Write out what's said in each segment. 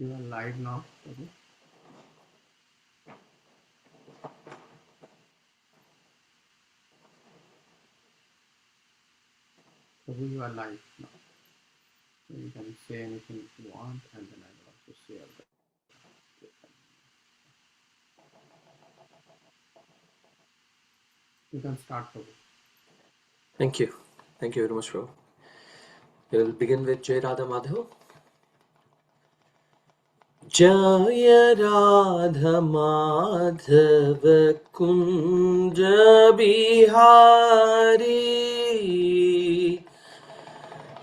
You are live now. Okay. So you are live now. So you can say anything you want, and then I will also share that. You can start, Prabhu. Thank you. Thank you very much, Prabhu. We will begin with Jai Radha Madhav. Jaya Radha Madhav Kunja Bihari.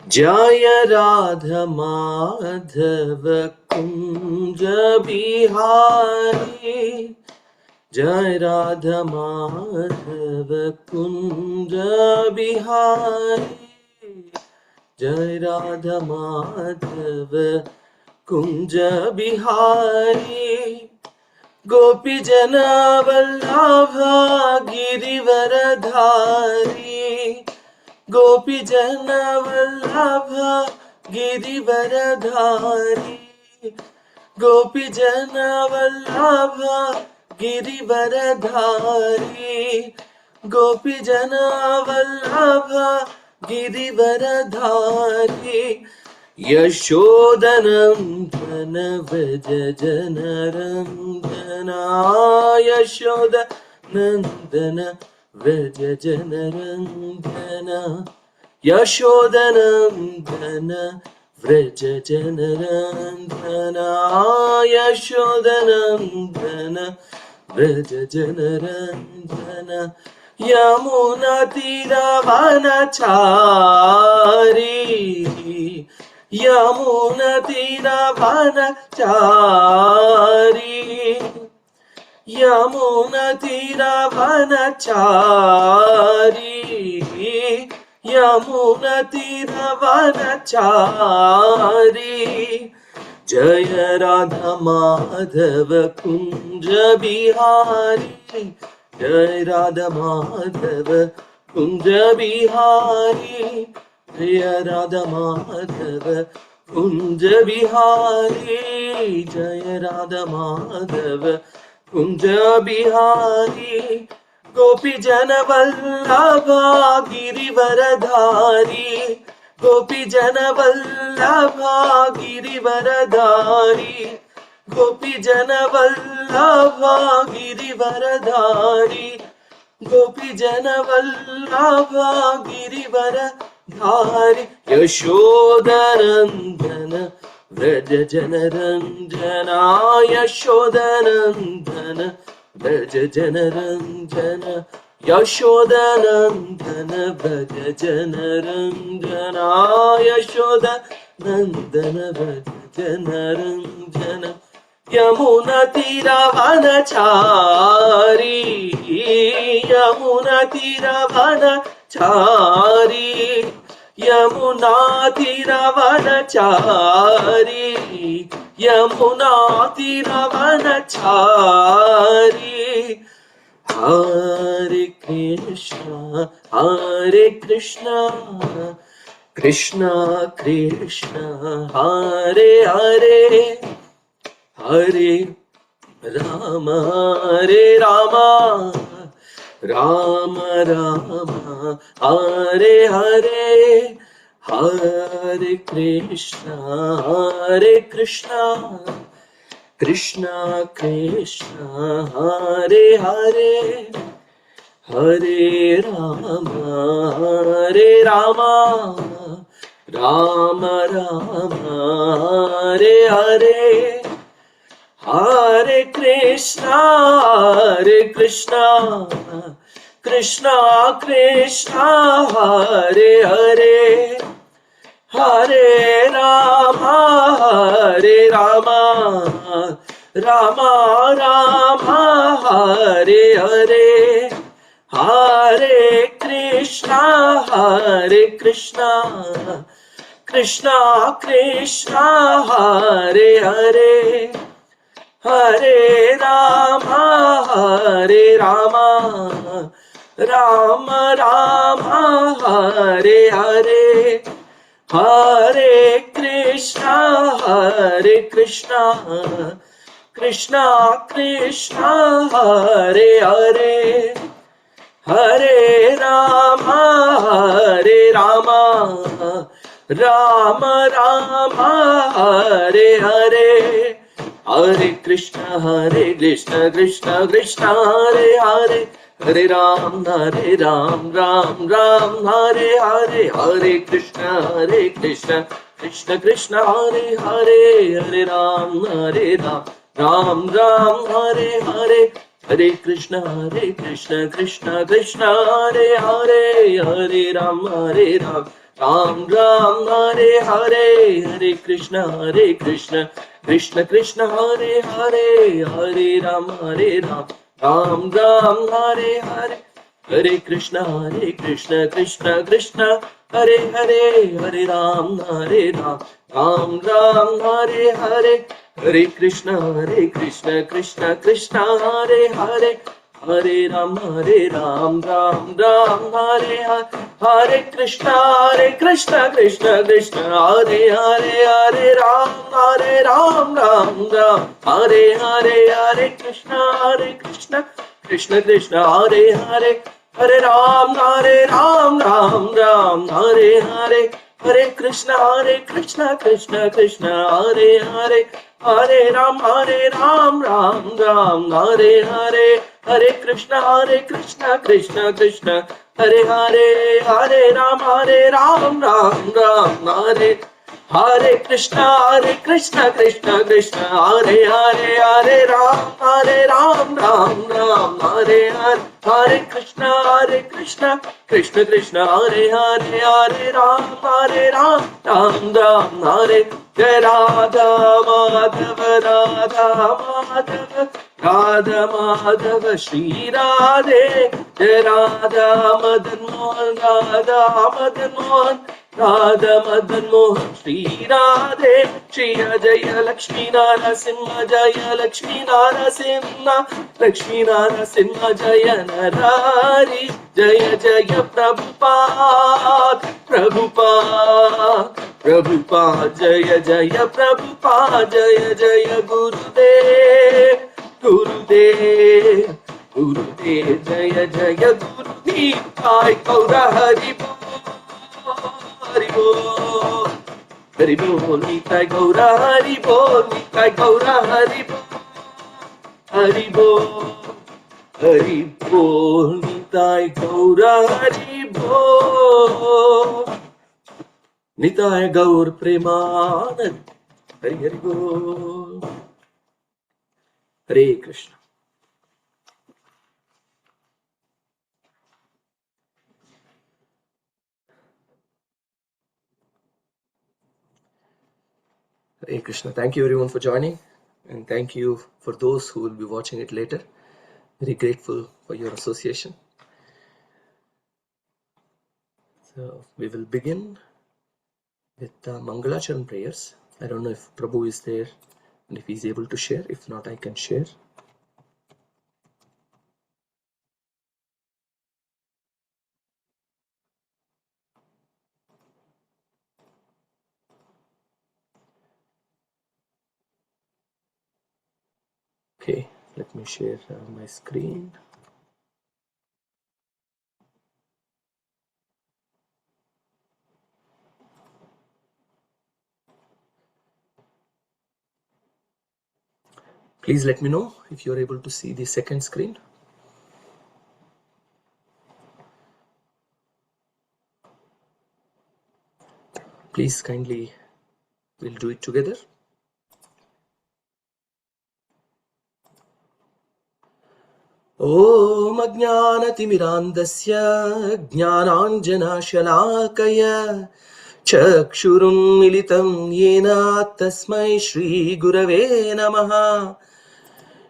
Jaya Radha Madhav Kunja Bihari. Jai Radha Madhav Kunja Bihari. Jai Radha Madhav Kunja Bihari. Gopi Jana Vallabha Girivaradhari. Gopi Jana Vallabha Girivaradhari. Gopi Jana Vallabha Girivaradhari. Gopi Jana Vallabha Girivaradhari. Yashodanandana Vraja Janarandana. Yashodanandana Vraja Janarandana. Yashodanandana Vraja Janarandana. Yashodanandana Vraja Janarandana. Yamuna Tiravanachari. Yamuna Tiravanachari. Yamuna Tiravanachari. Yamuna Tiravanachari. Jaya Radha Madhava Kunja Bihari. Jai Radha Madhava Kunja Bihari. Jaya Radha Madhava Kunja Bihari. Jaya Radha Madhava Kunja Bihari. Gopi Jana Vallabha Girivaradhari. Gopi Jana Vallabha Girivaradhari. Gopi Jana Vallabha Girivaradhari. Gopi Jana Vallabha Girivaradhari. Yashodanandana Vraja Janarandana. Yashodanandana Vraja Janarandana. Yashodanandana Vraja Janarandana. Yashodanandana Vraja Janarandana. Yamuna Tiravanachari. Yamuna Tiravanachari. Yamuna Tiravanachari. Yamuna Tiravanachari. Hare Krishna, Hare Krishna, Krishna Krishna, Hare Hare, Hare Rama, Hare Rama, Rama Rama, Hare Hare, Hare Krishna, Hare Krishna, Krishna Krishna, Hare Hare, Hare Rama, Hare Rama, Rama Rama, Hare Hare, Hare Krishna, Hare Krishna, Krishna Krishna, Hare Hare, Hare Rama, Hare Rama, Rama Rama, Hare Hare, Hare Krishna, Hare Krishna, Krishna Krishna, Hare Hare, Hare Rama, Hare Rama, Rama Rama, Hare Hare, Hare Krishna. Krishna, Hare Krishna, Krishna Krishna, Hare Hare, Hare Rama, Hare Rama, Rama Rama, Hare Hare, Hare Krishna, Krishna Krishna, Hare Hare, Hare Ram, Ram Ram, Hare Hare, Hare Krishna, Krishna Krishna, Hare Hare, Hare Ram, Ram Ram, Hare Hare, Hare Krishna, Krishna Krishna, Hare Hare, Hare Ram, Ram Ram, Hare Hare, Hare Krishna, Krishna Krishna, Hare Hare, Hare Ram, Ram Ram, Hare Hare, Hare Krishna, Krishna Krishna, Hare Hare, Hare Ram, Ram Ram, Hare Hare, Hare Krishna, Krishna Krishna, Hare Hare, Hare Ram, Ram Ram, Hare Hare, Hare Krishna, Krishna Krishna, Hare Hare, Hare Ram, Ram Hare Hare, Hare Krishna, Krishna Krishna, Hare Hare, Hare Ram, Ram Hare Hare, Hare Krishna, Krishna Krishna, Hare Hare, Hare Ram, Ram Hare Hare, Hare Krishna, Krishna Krishna, Hare Hare, Hare Ram, Ram Hare, Hare Krishna, Krishna Krishna, Hare Hare, Hare Ram, Ram Hare Hare, Hare Krishna, Krishna Krishna, Hare Hare, Hare Ram, Ram Hare, Jai Radha Madhava, Radha Madhava, Radha Madhava, Shri Radhe, Jai Radha Madan Mohan, Radha Madan Mohan, Radha Madan Mohan, Shri Radhe, Shri Jaya Lakshmi Narasimha, Jaya Lakshmi Narasimha, Lakshmi Narasimha, Jaya Narari, Jaya Jaya Prabhupada, Prabhupada, Jaya Jaya Prabhupada, Jaya Jaya Gurudev, Gurudev, Jaya Jaya Gurudev, Jai Gaura Hari Bol, Hari Bol, Hari Bol, Nitai Gaura Hari Bol, Nitai Gaura Hari Bol, Hari Bol, Hari Bol, Nitai Gaura Hari Bol, Nitai Gaur Premanand, Hari Hari Bol, Hare Krishna. Hare Krishna. Thank you everyone for joining, and thank you for those who will be watching it later. Very grateful for your association. So we will begin with Mangalacharan prayers. I don't know if Prabhu is there and if he's able to share. If not, I can share. Okay, let me share my screen. Please let me know if you're able to see the second screen. Please kindly, we'll do it together. Om Ajnanatimirandasya Jnananjanashalakaya Chakshurum Militam Yena Tasmai Shri Gurave Namaha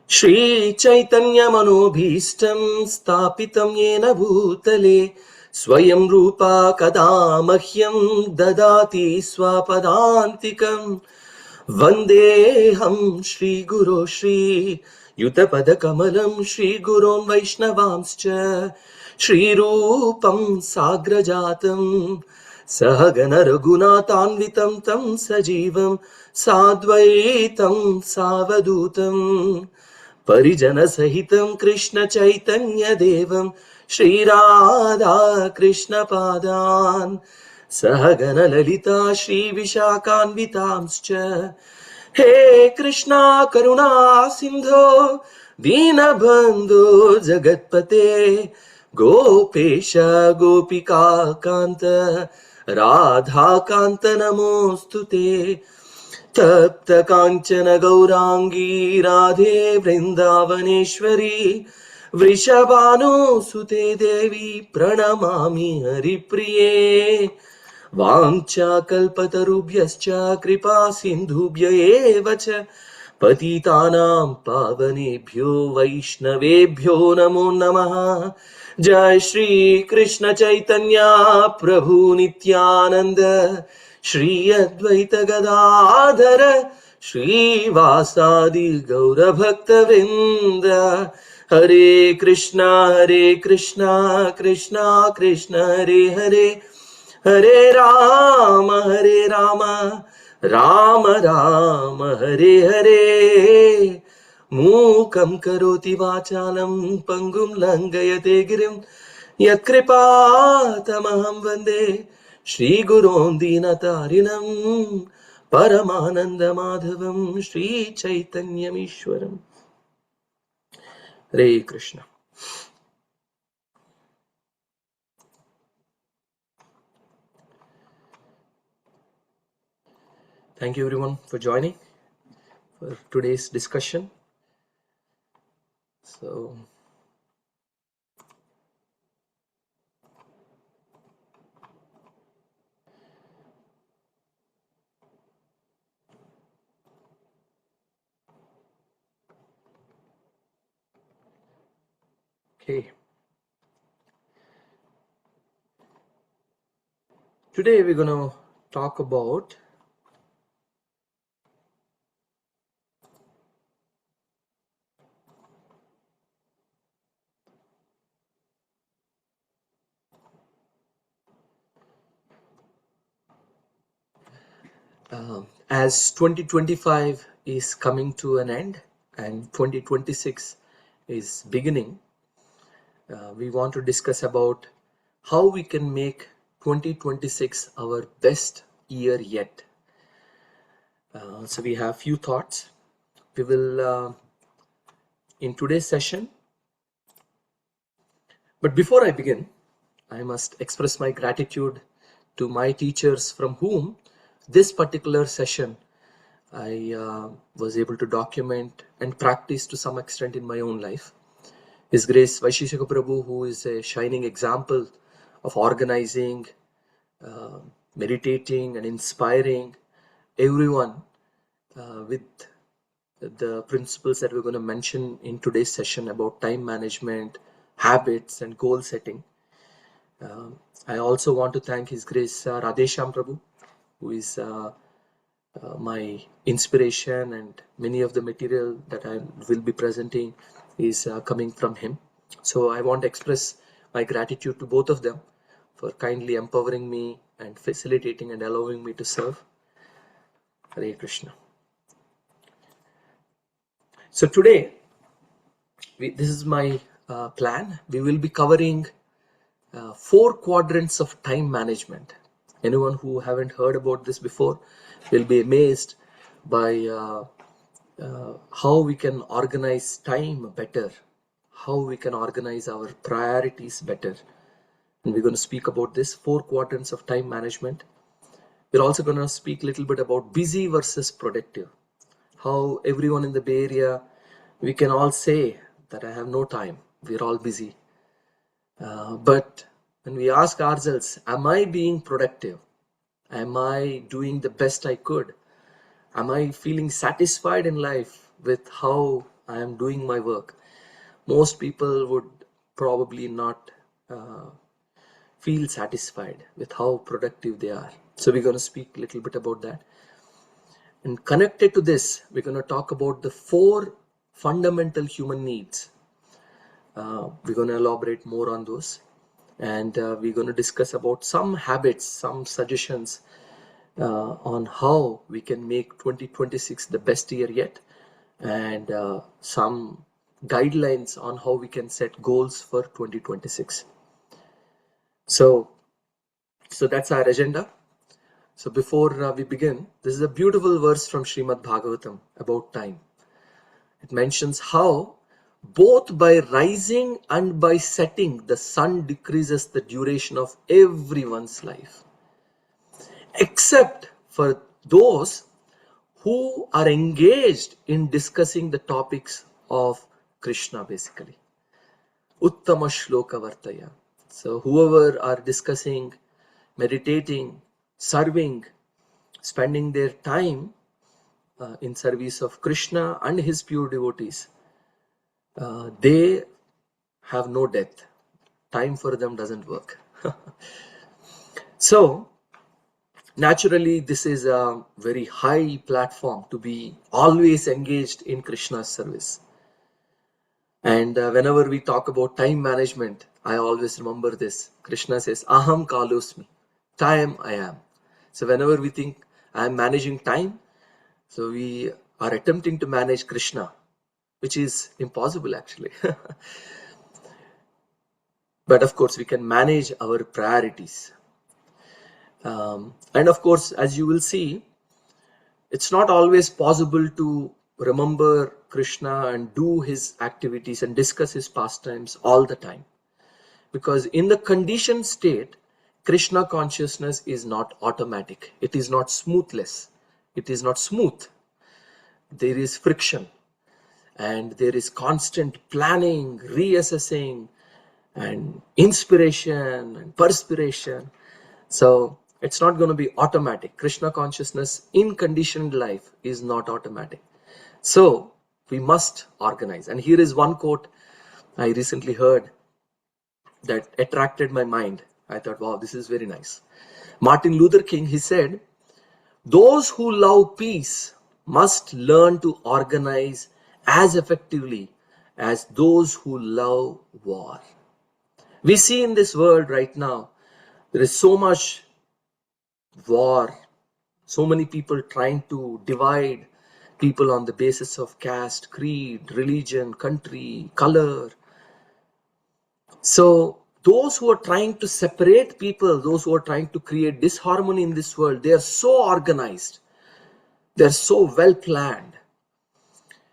Shri Chaitanya Manobhishtam Stapitam Yena Bhutale Swayam Rupa Kadamahyam Dadati Swapadantikam Vandeham Shri Guru Shri Yutapada Kamalam Shri Gurun Vaishnavamscha Shri Rupam Sagrajatam सहगन रघुनाथान्वितं तं सजीवं साद्वैतं सावधूतं परिजनसहितं कृष्ण चैतन्यदेवं श्रीराधा कृष्णपादान् सहगन ललिता श्रीविशाखान्वितांश्च हे कृष्णा करुणा सिन्धो दीनबन्धो जगत्पते गोपेश गोपिका कान्त राधाकान्त नमोऽस्तुते तप्त काञ्चन गौराङ्गी राधे वृन्दावनेश्वरी वृषभानुसुते देवी प्रणमामि हरिप्रिये वाञ्छाकल्पतरुभ्यश्च कृपा सिन्धुभ्य एव च पतितानां पावनेभ्यो वैष्णवेभ्यो नमो नमः। जय श्री कृष्ण चैतन्य प्रभु नित्यानंद श्री अद्वैत गदाधर श्रीवासादि गौरभक्तवृंद हरे कृष्णा कृष्णा कृष्ण हरे हरे हरे राम राम राम हरे हरे मूकं करोति वाचालं पङ्गुं लङ्घयते गिरिं यत्कृपातमहं वन्दे श्रीगुरों दीनतारिणं परमानन्दमाधवं श्रीचैतन्यमीश्वरम्। हरे Krishna. Thank you everyone for joining for today's discussion. So okay, today we're going to talk about as 2025 is coming to an end and 2026 is beginning, we want to discuss about how we can make 2026 our best year yet. So we have few thoughts. We will in today's session, but before I begin, I must express my gratitude to my teachers from whom this particular session I was able to document and practice to some extent in my own life. His Grace Vaisheshika Prabhu, who is a shining example of organizing, meditating and inspiring everyone with the principles that we're going to mention in today's session about time management, habits and goal setting. I also want to thank His Grace Radhesham Prabhu, who is my inspiration, and many of the material that I will be presenting is coming from him. So I want to express my gratitude to both of them for kindly empowering me and facilitating and allowing me to serve. Hare Krishna. So today, this is my plan. We will be covering 4 quadrants of time management. Anyone who haven't heard about this before will be amazed by how we can organize time better, how we can organize our priorities better. And we're going to speak about this 4 quadrants of time management. We're also going to speak a little bit about busy versus productive. How everyone in the Bay Area, we can all say that I have no time. We're all busy. But when we ask ourselves, am I being productive? Am I doing the best I could? Am I feeling satisfied in life with how I am doing my work? Most people would probably not feel satisfied with how productive they are. So we're going to speak a little bit about that. And connected to this, we're going to talk about the 4 fundamental human needs. We're going to elaborate more on those. and we're going to discuss about some habits, some suggestions on how we can make 2026 the best year yet, and some guidelines on how we can set goals for 2026. So that's our agenda. So before we begin, this is a beautiful verse from Srimad Bhagavatam about time. It mentions how both by rising and by setting, the sun decreases the duration of everyone's life, except for those who are engaged in discussing the topics of Krishna, basically. Uttama shloka vartaya. So whoever are discussing, meditating, serving, spending their time in service of Krishna and his pure devotees, they have no death. Time for them doesn't work. So naturally, this is a very high platform to be always engaged in Krishna's service. And whenever we talk about time management, I always remember this. Krishna says, Aham kalosmi. Time I am. So whenever we think I am managing time, so we are attempting to manage Krishna, which is impossible actually. But of course, we can manage our priorities. And of course, as you will see, it's not always possible to remember Krishna and do his activities and discuss his pastimes all the time. Because in the conditioned state, Krishna consciousness is not automatic. It is not smoothless. It is not smooth. There is friction. And there is constant planning, reassessing, and inspiration and perspiration. So it's not going to be automatic. Krishna consciousness in conditioned life is not automatic. So we must organize. And here is one quote I recently heard that attracted my mind. I thought, wow, this is very nice. Martin Luther King, he said, those who love peace must learn to organize as effectively as those who love war. We see in this world right now, there is so much war, so many people trying to divide people on the basis of caste, creed, religion, country, color. So those who are trying to separate people, those who are trying to create disharmony in this world, they are so organized. They're so well planned.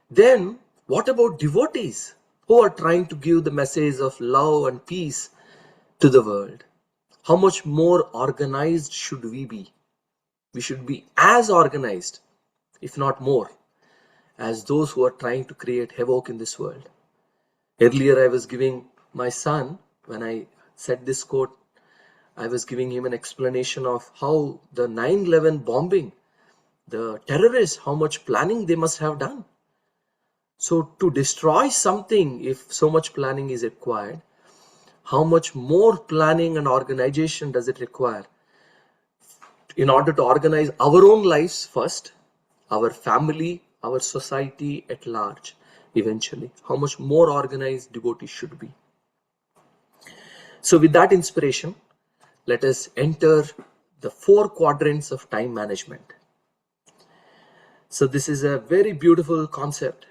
Then what about devotees who are trying to give the message of love and peace to the world? How much more organized should we be? We should be as organized, if not more, as those who are trying to create havoc in this world. Earlier, I was giving my son, when I said this quote, I was giving him an explanation of how the 9/11 bombing, the terrorists, how much planning they must have done. So to destroy something, if so much planning is required, how much more planning and organization does it require in order to organize our own lives first, our family, our society at large, eventually? How much more organized devotees should be. So with that inspiration, let us enter the 4 quadrants of time management. So this is a very beautiful concept.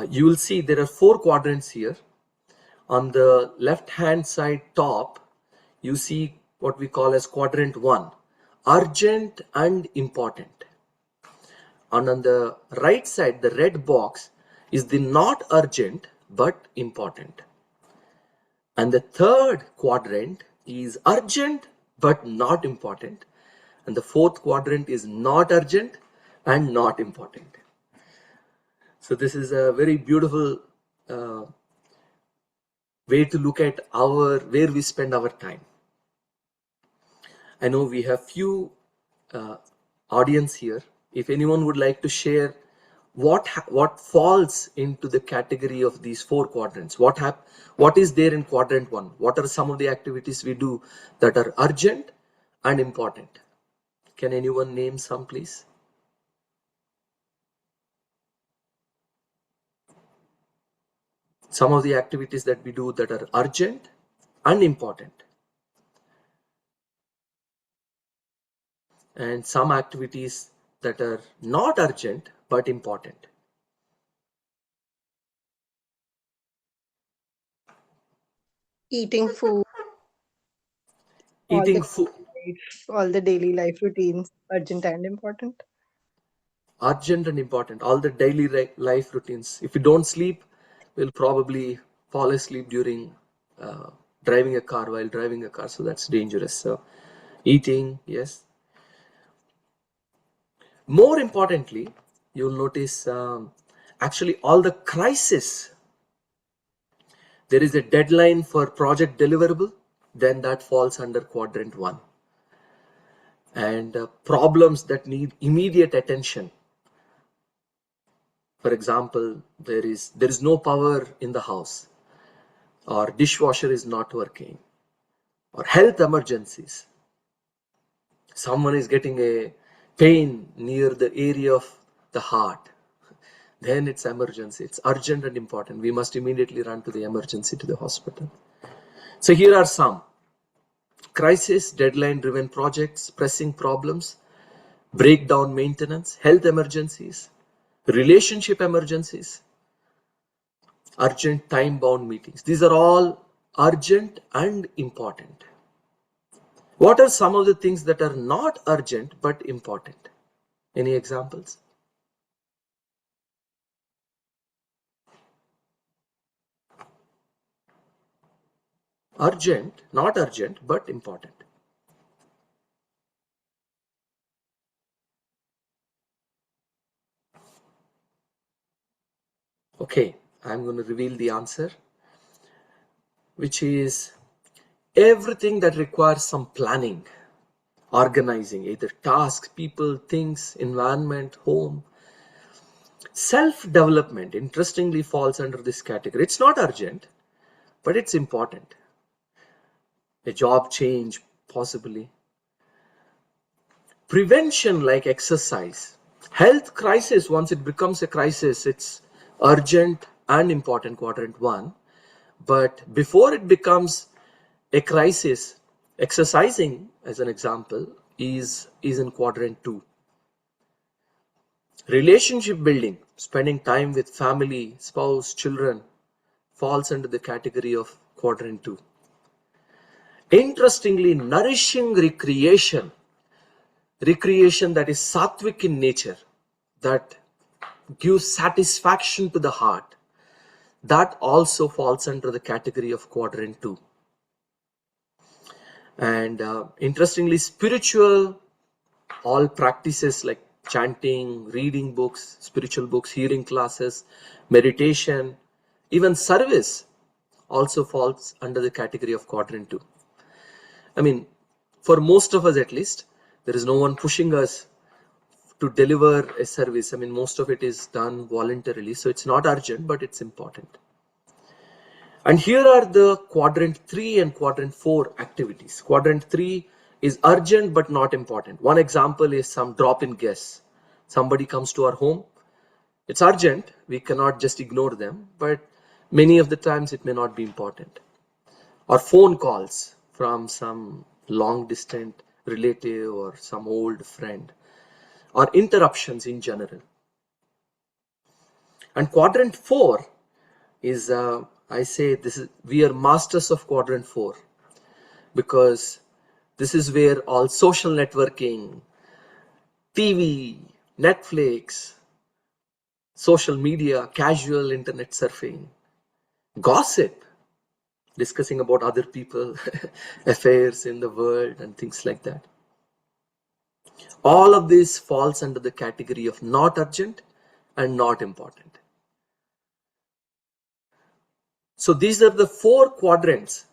You will see there are 4 quadrants here. On the left hand side top, you see what we call as quadrant 1, urgent and important. And on the right side, the red box is the not urgent but important. And the third quadrant is urgent but not important. And the 4th quadrant is not urgent and not important. So this is a very beautiful way to look at where we spend our time. I know we have few audience here. If anyone would like to share what falls into the category of these 4 quadrants, what is there in quadrant 1? What are some of the activities we do that are urgent and important? Can anyone name some, please? Some of the activities that we do that are urgent unimportant, and some activities that are not urgent but important. Eating food, all Eating the food, all the daily life routines, urgent and important. urgent and important, all the daily life routines. If you don't sleep, we'll probably fall asleep during uh, driving a car, while driving a car, so that's dangerous. So eating, yes. More importantly, you'll notice actually all the crisis, there is a deadline for project deliverable, then that falls under quadrant 1. And problems that need immediate attention. For example, there is no power in the house, or dishwasher is not working, or health emergencies. Someone is getting a pain near the area of the heart. Then it's emergency. It's urgent and important. We must immediately run to the emergency, to the hospital. So here are some: crisis, deadline driven projects, pressing problems, breakdown maintenance, health emergencies, relationship emergencies, urgent time bound meetings. These are all urgent and important. What are some of the things that are not urgent but important? Any examples? Urgent, not urgent but important. Okay, I'm going to reveal the answer, which is everything that requires some planning, organizing, either tasks, people, things, environment, home. Self-development, interestingly, falls under this category. It's not urgent, but it's important. A job change, possibly. Prevention, like exercise. Health crisis, once it becomes a crisis, it's urgent and important, quadrant 1. But before it becomes a crisis, exercising, as an example, is in quadrant 2. Relationship building, spending time with family, spouse, children, falls under the category of quadrant 2. Interestingly, nourishing recreation that is sattvic in nature, that gives satisfaction to the heart, that also falls under the category of quadrant 2. And interestingly, spiritual, all practices like chanting, reading books, spiritual books, hearing classes, meditation, even service also falls under the category of quadrant 2. I mean, for most of us at least, there is no one pushing us to deliver a service. I mean, most of it is done voluntarily, so it's not urgent, but it's important. And here are the quadrant 3 and quadrant 4 activities. Quadrant 3 is urgent but not important. One example is some drop-in guests. Somebody comes to our home. It's urgent. We cannot just ignore them, but many of the times it may not be important. Or phone calls from some long distant relative or some old friend, or interruptions in general. And quadrant 4 is, I say, we are masters of quadrant 4, because this is where all social networking, TV, Netflix, social media, casual internet surfing, gossip, discussing about other people, affairs in the world and things like that. All of this falls under the category of not urgent and not important. So these are the 4 quadrants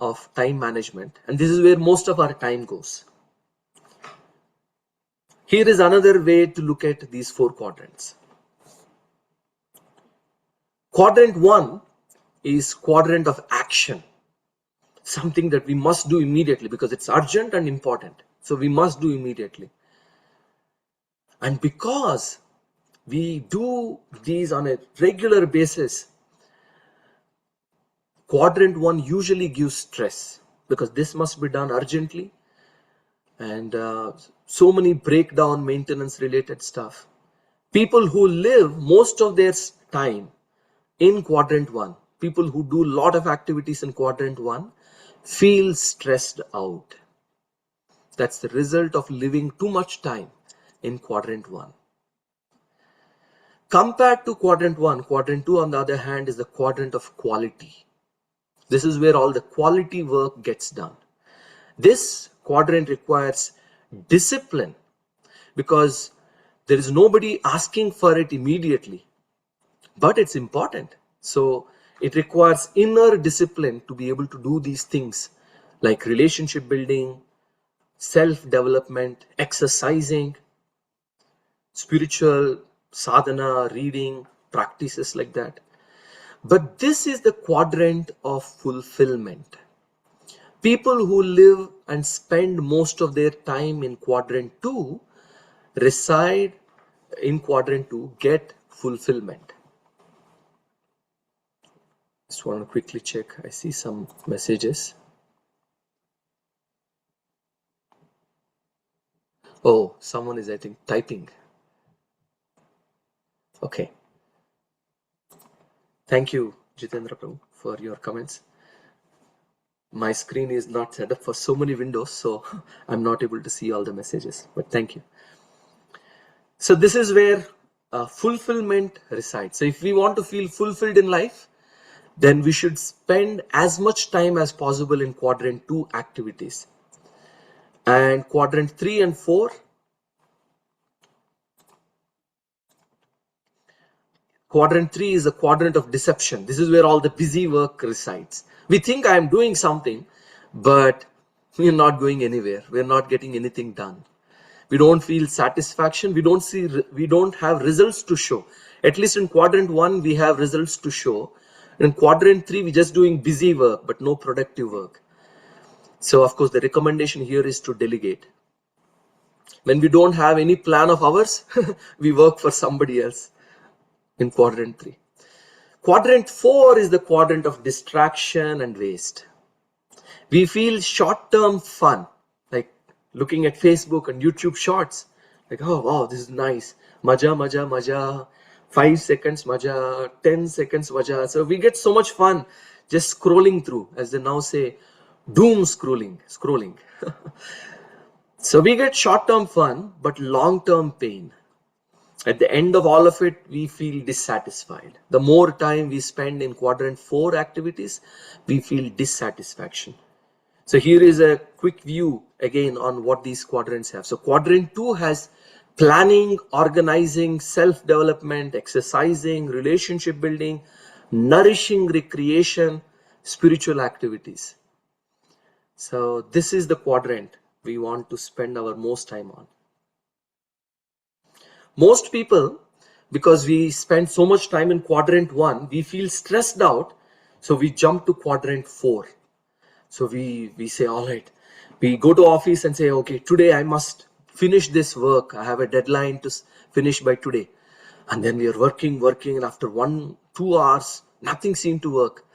of time management, and this is where most of our time goes. Here is another way to look at these 4 quadrants. Quadrant 1 is quadrant of action, something that we must do immediately because it's urgent and important. So we must do immediately. And because we do these on a regular basis, quadrant 1 usually gives stress because this must be done urgently, and so many breakdown maintenance related stuff. People who live most of their time in quadrant 1, people who do a lot of activities in quadrant 1 feel stressed out. That's the result of living too much time in quadrant 1. Compared to quadrant 1, quadrant 2 on the other hand is the quadrant of quality. This is where all the quality work gets done. This quadrant requires discipline because there is nobody asking for it immediately, but it's important. So it requires inner discipline to be able to do these things like relationship building, self-development, exercising, spiritual sadhana, reading, practices like that. But this is the quadrant of fulfillment. People who live and spend most of their time in quadrant 2 reside in quadrant 2, get fulfillment. Just want to quickly check. I see some messages. Oh, someone is, I think, typing. Okay. Thank you, Jitendra Prabhu, for your comments. My screen is not set up for so many windows, so I'm not able to see all the messages, but thank you. So this is where fulfillment resides. So if we want to feel fulfilled in life, then we should spend as much time as possible in quadrant 2 activities. And quadrant 3 and 4, quadrant 3 is a quadrant of deception. This is where all the busy work resides. We think I am doing something, but we're not going anywhere. We're not getting anything done. We don't feel satisfaction. We don't have results to show. At least in quadrant 1, we have results to show. In quadrant 3, we're just doing busy work, but no productive work. So of course, the recommendation here is to delegate. When we don't have any plan of ours, we work for somebody else in quadrant 3. Quadrant 4 is the quadrant of distraction and waste. We feel short-term fun, like looking at Facebook and YouTube shorts. Like, oh wow, this is nice. Maja, maja, maja. 5 seconds maja, 10 seconds maja. So we get so much fun just scrolling through, as they now say, doom scrolling. So we get short-term fun, but long-term pain. At the end of all of it, we feel dissatisfied. The more time we spend in quadrant 4 activities, we feel dissatisfaction. So here is a quick view again on what these quadrants have. So quadrant 2 has planning, organizing, self-development, exercising, relationship building, nourishing recreation, spiritual activities. So this is the quadrant we want to spend our most time on. Most people, because we spend so much time in quadrant 1, we feel stressed out, so we jump to quadrant 4. So we say, all right, we go to office and say, okay, today I must finish this work. I have a deadline to finish by today. And then we are working, and after 1-2 hours, nothing seemed to work.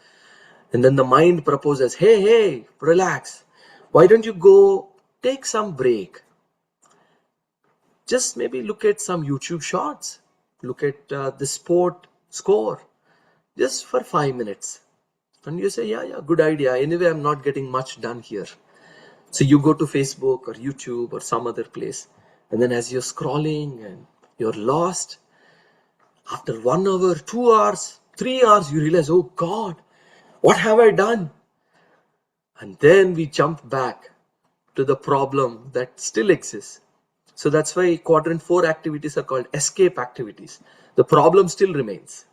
And then the mind proposes, hey, relax. Why don't you go take some break? Just maybe look at some YouTube shorts. Look at the sport score just for 5 minutes. And you say, yeah, good idea. Anyway, I'm not getting much done here. So you go to Facebook or YouTube or some other place. And then as you're scrolling and you're lost, after 1 hour, 2 hours, 3 hours, you realize, oh God, what have I done? And then we jump back to the problem that still exists. So that's why quadrant 4 activities are called escape activities. The problem still remains.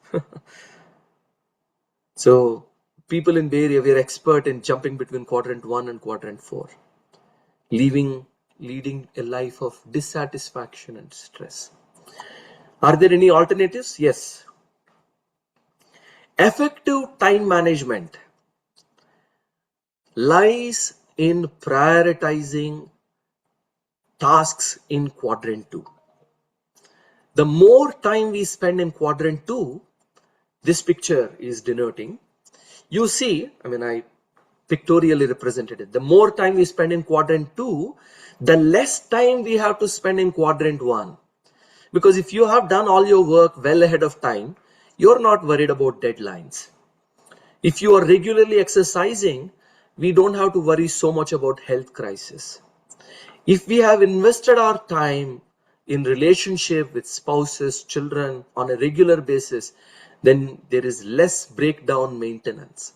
So people in Bay Area, we are expert in jumping between quadrant 1 and quadrant 4, leading a life of dissatisfaction and stress. Are there any alternatives? Yes. Effective time management lies in prioritizing tasks in quadrant 2. The more time we spend in quadrant 2, this picture is denoting, You see, I pictorially represented it. The more time we spend in quadrant 2, the less time we have to spend in quadrant 1. Because if you have done all your work well ahead of time, you're not worried about deadlines. If you are regularly exercising, we don't have to worry so much about health crisis. If we have invested our time in relationship with spouses, children on a regular basis, then there is less breakdown maintenance.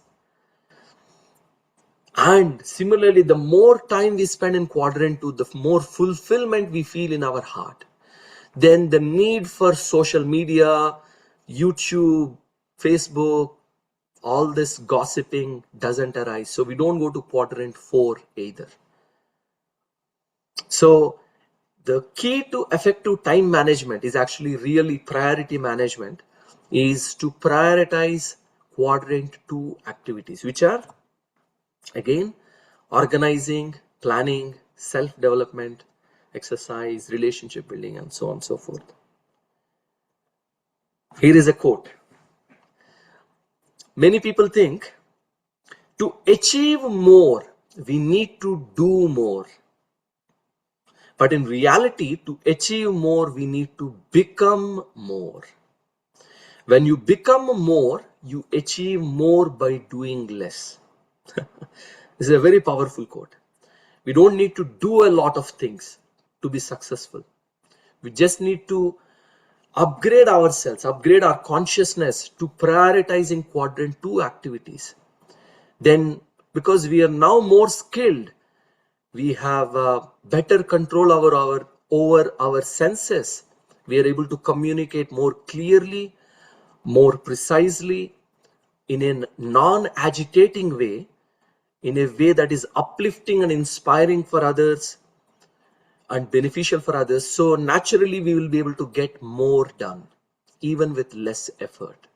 And similarly, the more time we spend in quadrant 2, the more fulfillment we feel in our heart. Then the need for social media, YouTube, Facebook, all this gossiping doesn't arise. So we don't go to quadrant 4 either. So the key to effective time management is actually really priority management, is to prioritize quadrant 2 activities, which are again organizing, planning, self-development, exercise, relationship building, and so on and so forth. Here is a quote. Many people think to achieve more, we need to do more. But in reality, to achieve more, we need to become more. When you become more, you achieve more by doing less. This is a very powerful quote. We don't need to do a lot of things to be successful. We just need to upgrade ourselves, upgrade our consciousness to prioritizing quadrant 2 activities. Then, because we are now more skilled, we have better control over our senses. We are able to communicate more clearly, more precisely, in a non-agitating way, in a way that is uplifting and inspiring for others and beneficial for others. So naturally, we will be able to get more done, even with less effort.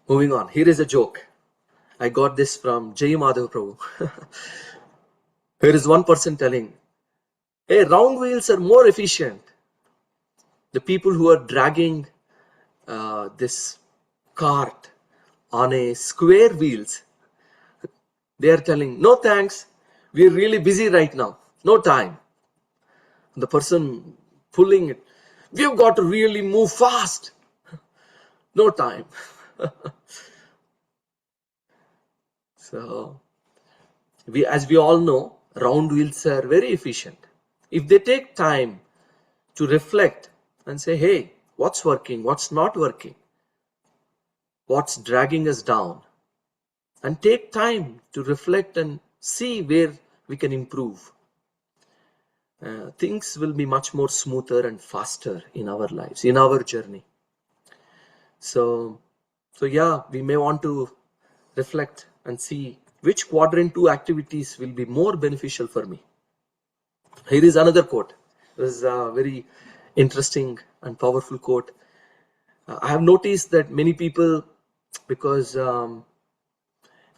Moving on, here is a joke. I got this from Jai Madhav Prabhu. Here is one person telling, hey, round wheels are more efficient. The people who are dragging this cart on a square wheels, they are telling, no thanks, we're really busy right now, no time. The person pulling it, we've got to really move fast, no time. So, as we all know, round wheels are very efficient. If they take time to reflect and say, hey, what's working, what's not working, what's dragging us down, and take time to reflect and see where we can improve, things will be much more smoother and faster in our lives, in our journey. So yeah, we may want to reflect and see which quadrant 2 activities will be more beneficial for me. Here is another quote. This is a very interesting and powerful quote. I have noticed that many people, because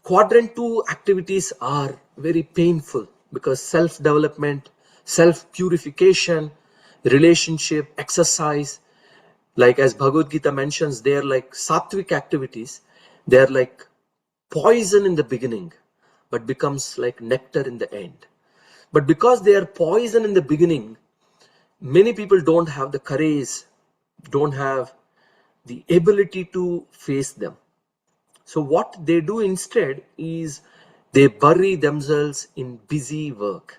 quadrant 2 activities are very painful, because self-development, self-purification, relationship, exercise, like as Bhagavad Gita mentions, they are like sattvic activities. They are like poison in the beginning, but becomes like nectar in the end. But because they are poison in the beginning, many people don't have the courage, don't have the ability to face them. So what they do instead is they bury themselves in busy work.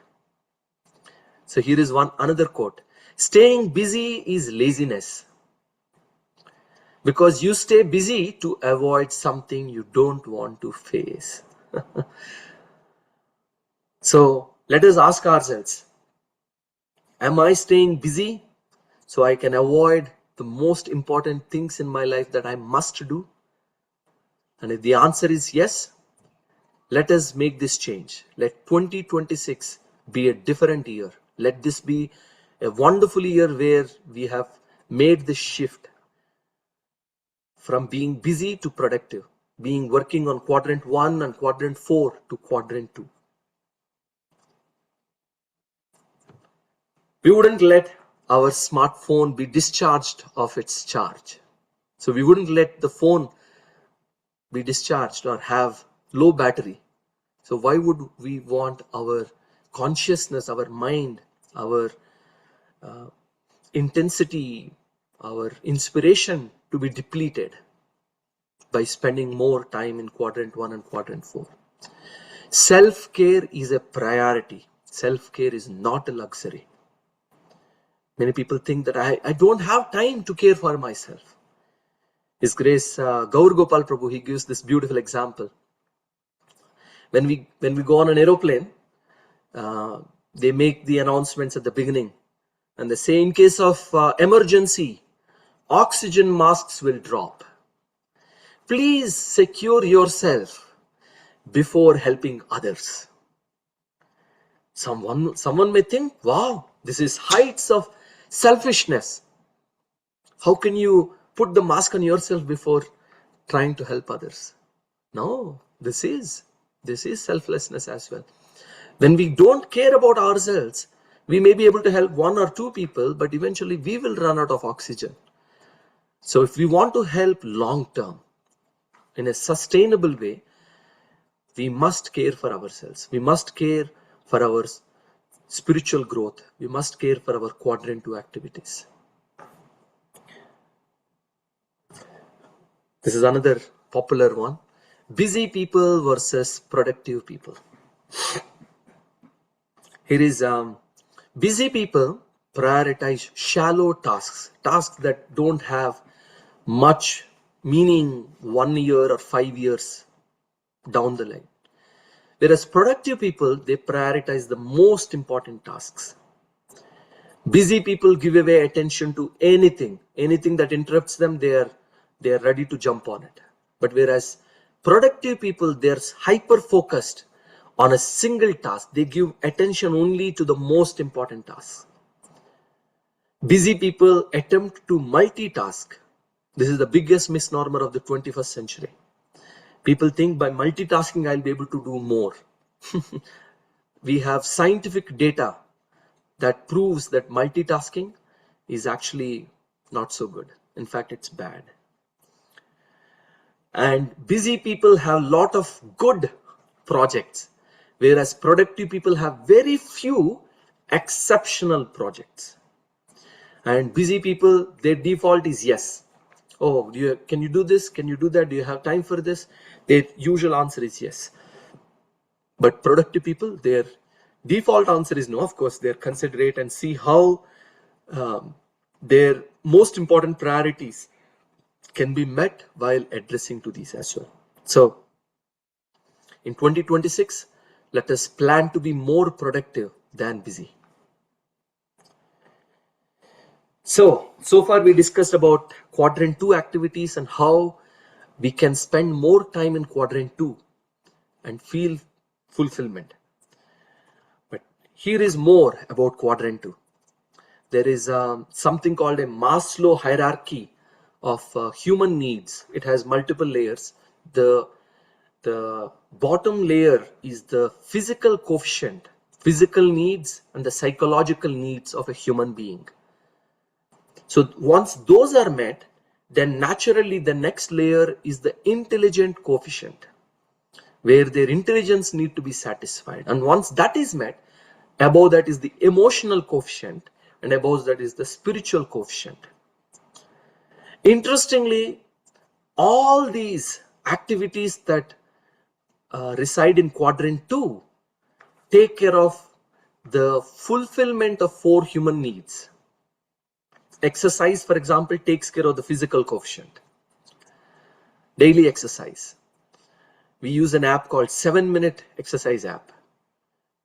So here is another quote. Staying busy is laziness, because you stay busy to avoid something you don't want to face. So let us ask ourselves, am I staying busy so I can avoid the most important things in my life that I must do? And if the answer is yes, let us make this change. Let 2026 be a different year. Let this be a wonderful year where we have made this shift from being busy to productive, being working on quadrant 1 and quadrant 4 to quadrant 2. We wouldn't let our smartphone be discharged of its charge. So we wouldn't let the phone be discharged or have low battery. So why would we want our consciousness, our mind, our intensity, our inspiration to be depleted by spending more time in quadrant 1 and quadrant 4? Self-care is a priority. Self-care is not a luxury. Many people think that I don't have time to care for myself. His Grace Gaur Gopal Prabhu, he gives this beautiful example. When we go on an aeroplane, they make the announcements at the beginning, and they say in case of emergency, oxygen masks will drop. Please secure yourself before helping others. Someone may think, wow, this is heights of selfishness. How can you put the mask on yourself before trying to help others? No, this is selflessness as well. When we don't care about ourselves, we may be able to help 1 or 2 people, but eventually we will run out of oxygen. So if we want to help long term, in a sustainable way, we must care for ourselves. We must care for our spiritual growth. We must care for our quadrant 2 activities. This is another popular one. Busy people versus productive people. Here is busy people prioritize shallow tasks that don't have much meaning 1 year or 5 years down the line. Whereas productive people, they prioritize the most important tasks. Busy people give away attention to anything that interrupts them. They are ready to jump on it. But whereas productive people, they're hyper focused on a single task. They give attention only to the most important tasks. Busy people attempt to multitask. This is the biggest misnomer of the 21st century. People think by multitasking, I'll be able to do more. We have scientific data that proves that multitasking is actually not so good. In fact, it's bad. And busy people have a lot of good projects, whereas productive people have very few exceptional projects. And busy people, their default is yes. Oh, can you do this? Can you do that? Do you have time for this? Their usual answer is yes. But productive people, their default answer is no. Of course, they're considerate and see how their most important priorities can be met while addressing to these as well. So in 2026, let us plan to be more productive than busy. So far we discussed about quadrant 2 activities and how we can spend more time in quadrant 2 and feel fulfillment. But here is more about quadrant 2. There is something called a Maslow hierarchy of human needs. It has multiple layers. The bottom layer is the physical quotient, physical needs and the psychological needs of a human being. So once those are met, then naturally the next layer is the intelligent quotient, where their intelligence need to be satisfied. And once that is met, above that is the emotional quotient, and above that is the spiritual quotient. Interestingly, all these activities that reside in quadrant 2 take care of the fulfillment of 4 human needs. Exercise, for example, takes care of the physical quotient. Daily exercise. We use an app called 7-Minute Exercise app.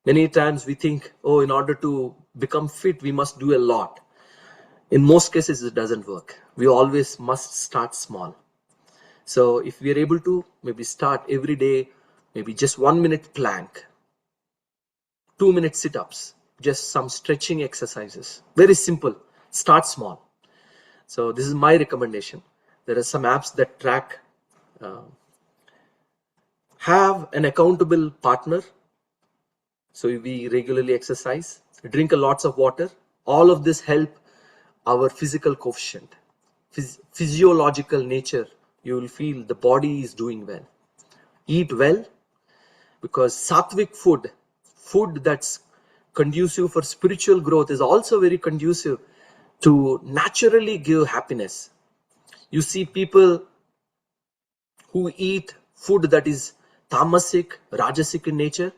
Many times we think, oh, in order to become fit, we must do a lot. In most cases, it doesn't work. We always must start small. So if we are able to maybe start every day, maybe just 1 minute plank, 2 minute sit-ups, just some stretching exercises. Very simple. Start small. So this is my recommendation. There are some apps that track, have an accountable partner. So we regularly exercise, drink a lots of water. All of this help our physical quotient. physiological nature, you will feel the body is doing well. Eat well, because sattvic food that's conducive for spiritual growth, is also very conducive to naturally give happiness. You see people who eat food that is tamasic, rajasic in nature,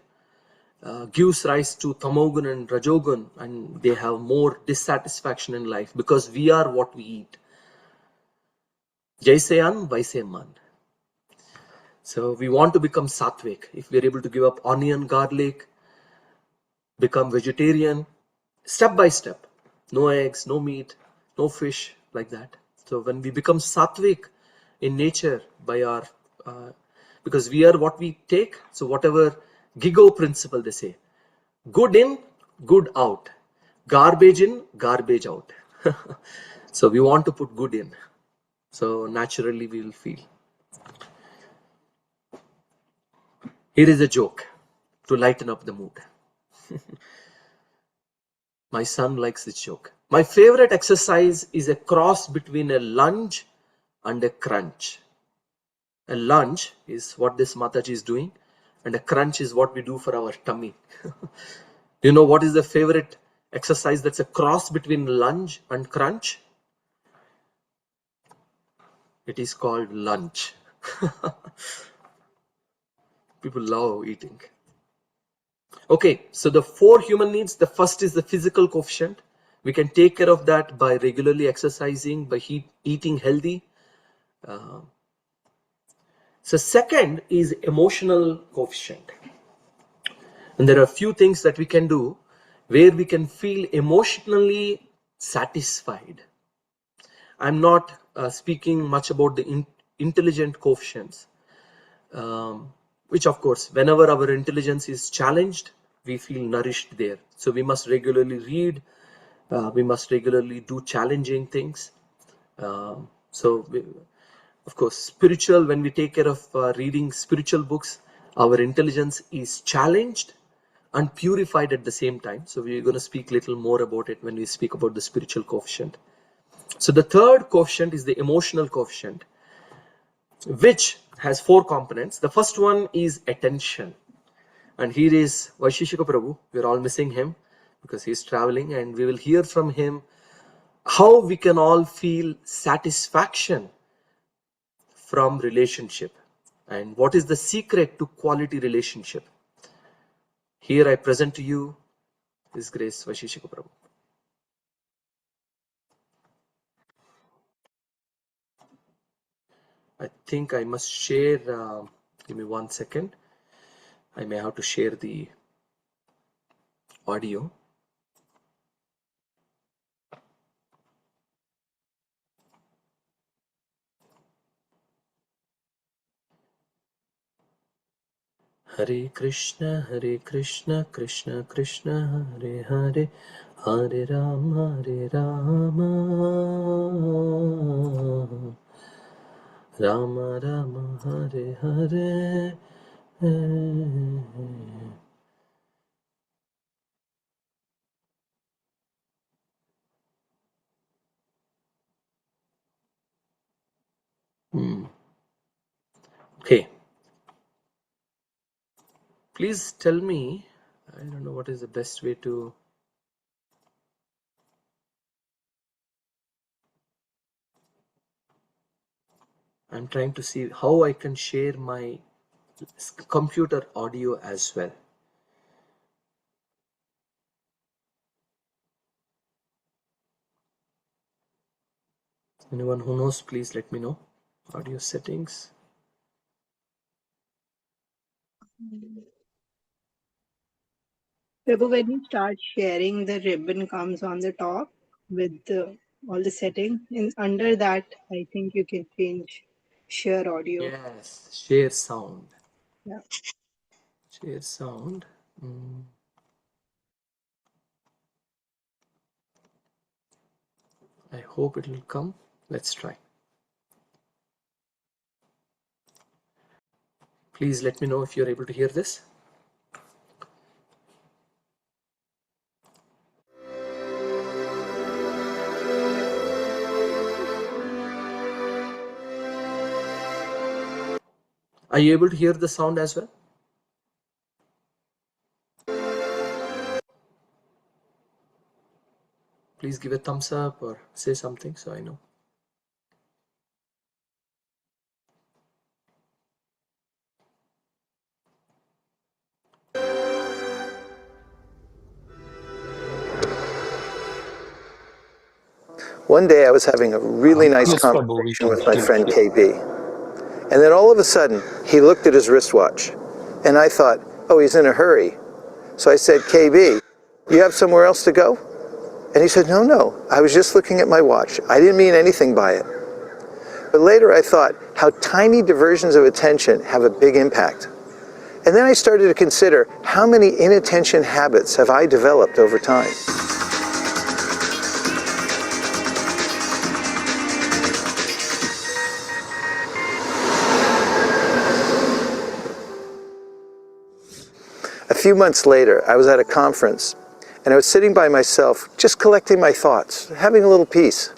gives rise to tamogun and rajogun, and they have more dissatisfaction in life, because we are what we eat. Jaise an, vaise man. So we want to become sattvic. If we're able to give up onion, garlic, become vegetarian, step by step, no eggs, no meat, no fish, like that. So when we become sattvic in nature by our because we are what we take, so whatever gigo principle they say, good in, good out, garbage in, garbage out. So we want to put good in, so naturally we will feel. Here is a joke to lighten up the mood. My son likes this joke. My favorite exercise is a cross between a lunge and a crunch. A lunge is what this Mataji is doing, and a crunch is what we do for our tummy. Do you know what is the favorite exercise that's a cross between lunge and crunch? It is called lunch. People love eating. Okay, so the 4 human needs, the first is the physical coefficient. We can take care of that by regularly exercising, by eating healthy. So second is emotional coefficient. And there are a few things that we can do where we can feel emotionally satisfied. I'm not speaking much about the intelligent coefficients, which of course, whenever our intelligence is challenged, we feel nourished there. So we must regularly read, we must regularly do challenging things. Of course, spiritual, when we take care of reading spiritual books, our intelligence is challenged and purified at the same time. So we're going to speak a little more about it when we speak about the spiritual coefficient. So the third coefficient is the emotional coefficient, which has 4 components. The first one is attention. And here is Vaishishika Prabhu. We're all missing him because he's traveling, and we will hear from him how we can all feel satisfaction from relationship and what is the secret to quality relationship. Here I present to you His Grace Vaishishika Prabhu. I think I must share, give me 1 second. I may have to share the audio. Hare Krishna, Krishna Krishna, Hare Hare, Hare Rama, Rama Rama, Hare Hare. Okay. Please tell me, I don't know what is the best way to. I'm trying to see how I can share my computer audio as well. Anyone who knows, please let me know. Audio settings. Prabhu, when you start sharing, the ribbon comes on the top with all the settings. And under that, I think you can change share audio. Yes, share sound. Yeah. Share sound. I hope it will come. Let's try. Please let me know if you're able to hear this. Are you able to hear the sound as well? Please give a thumbs up or say something so I know. One day I was having a really nice Yes, Prabhu, we conversation can with my still friend hear. KB. And then all of a sudden, he looked at his wristwatch. And I thought, oh, he's in a hurry. So I said, KB, you have somewhere else to go? And he said, no, I was just looking at my watch. I didn't mean anything by it. But later I thought how tiny diversions of attention have a big impact. And then I started to consider how many inattention habits have I developed over time. A few months later, I was at a conference, and I was sitting by myself, just collecting my thoughts, having a little peace.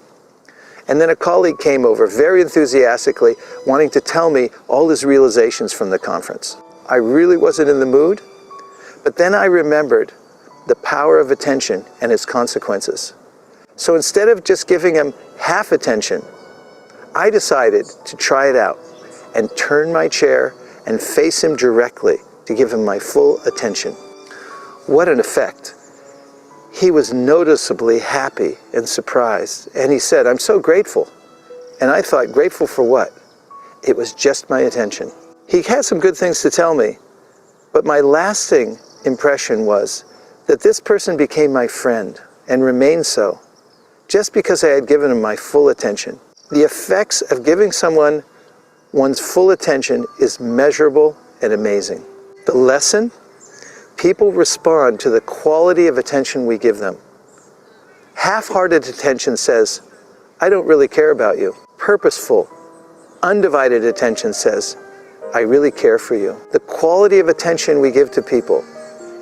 And then a colleague came over, very enthusiastically, wanting to tell me all his realizations from the conference. I really wasn't in the mood, but then I remembered the power of attention and its consequences. So instead of just giving him half attention, I decided to try it out and turn my chair and face him directly to give him my full attention. What an effect. He was noticeably happy and surprised, and he said, I'm so grateful. And I thought, grateful for what? It was just my attention. He had some good things to tell me, but my lasting impression was that this person became my friend and remained so, just because I had given him my full attention. The effects of giving someone one's full attention is measurable and amazing. The lesson? People respond to the quality of attention we give them. Half-hearted attention says, I don't really care about you. Purposeful, undivided attention says, I really care for you. The quality of attention we give to people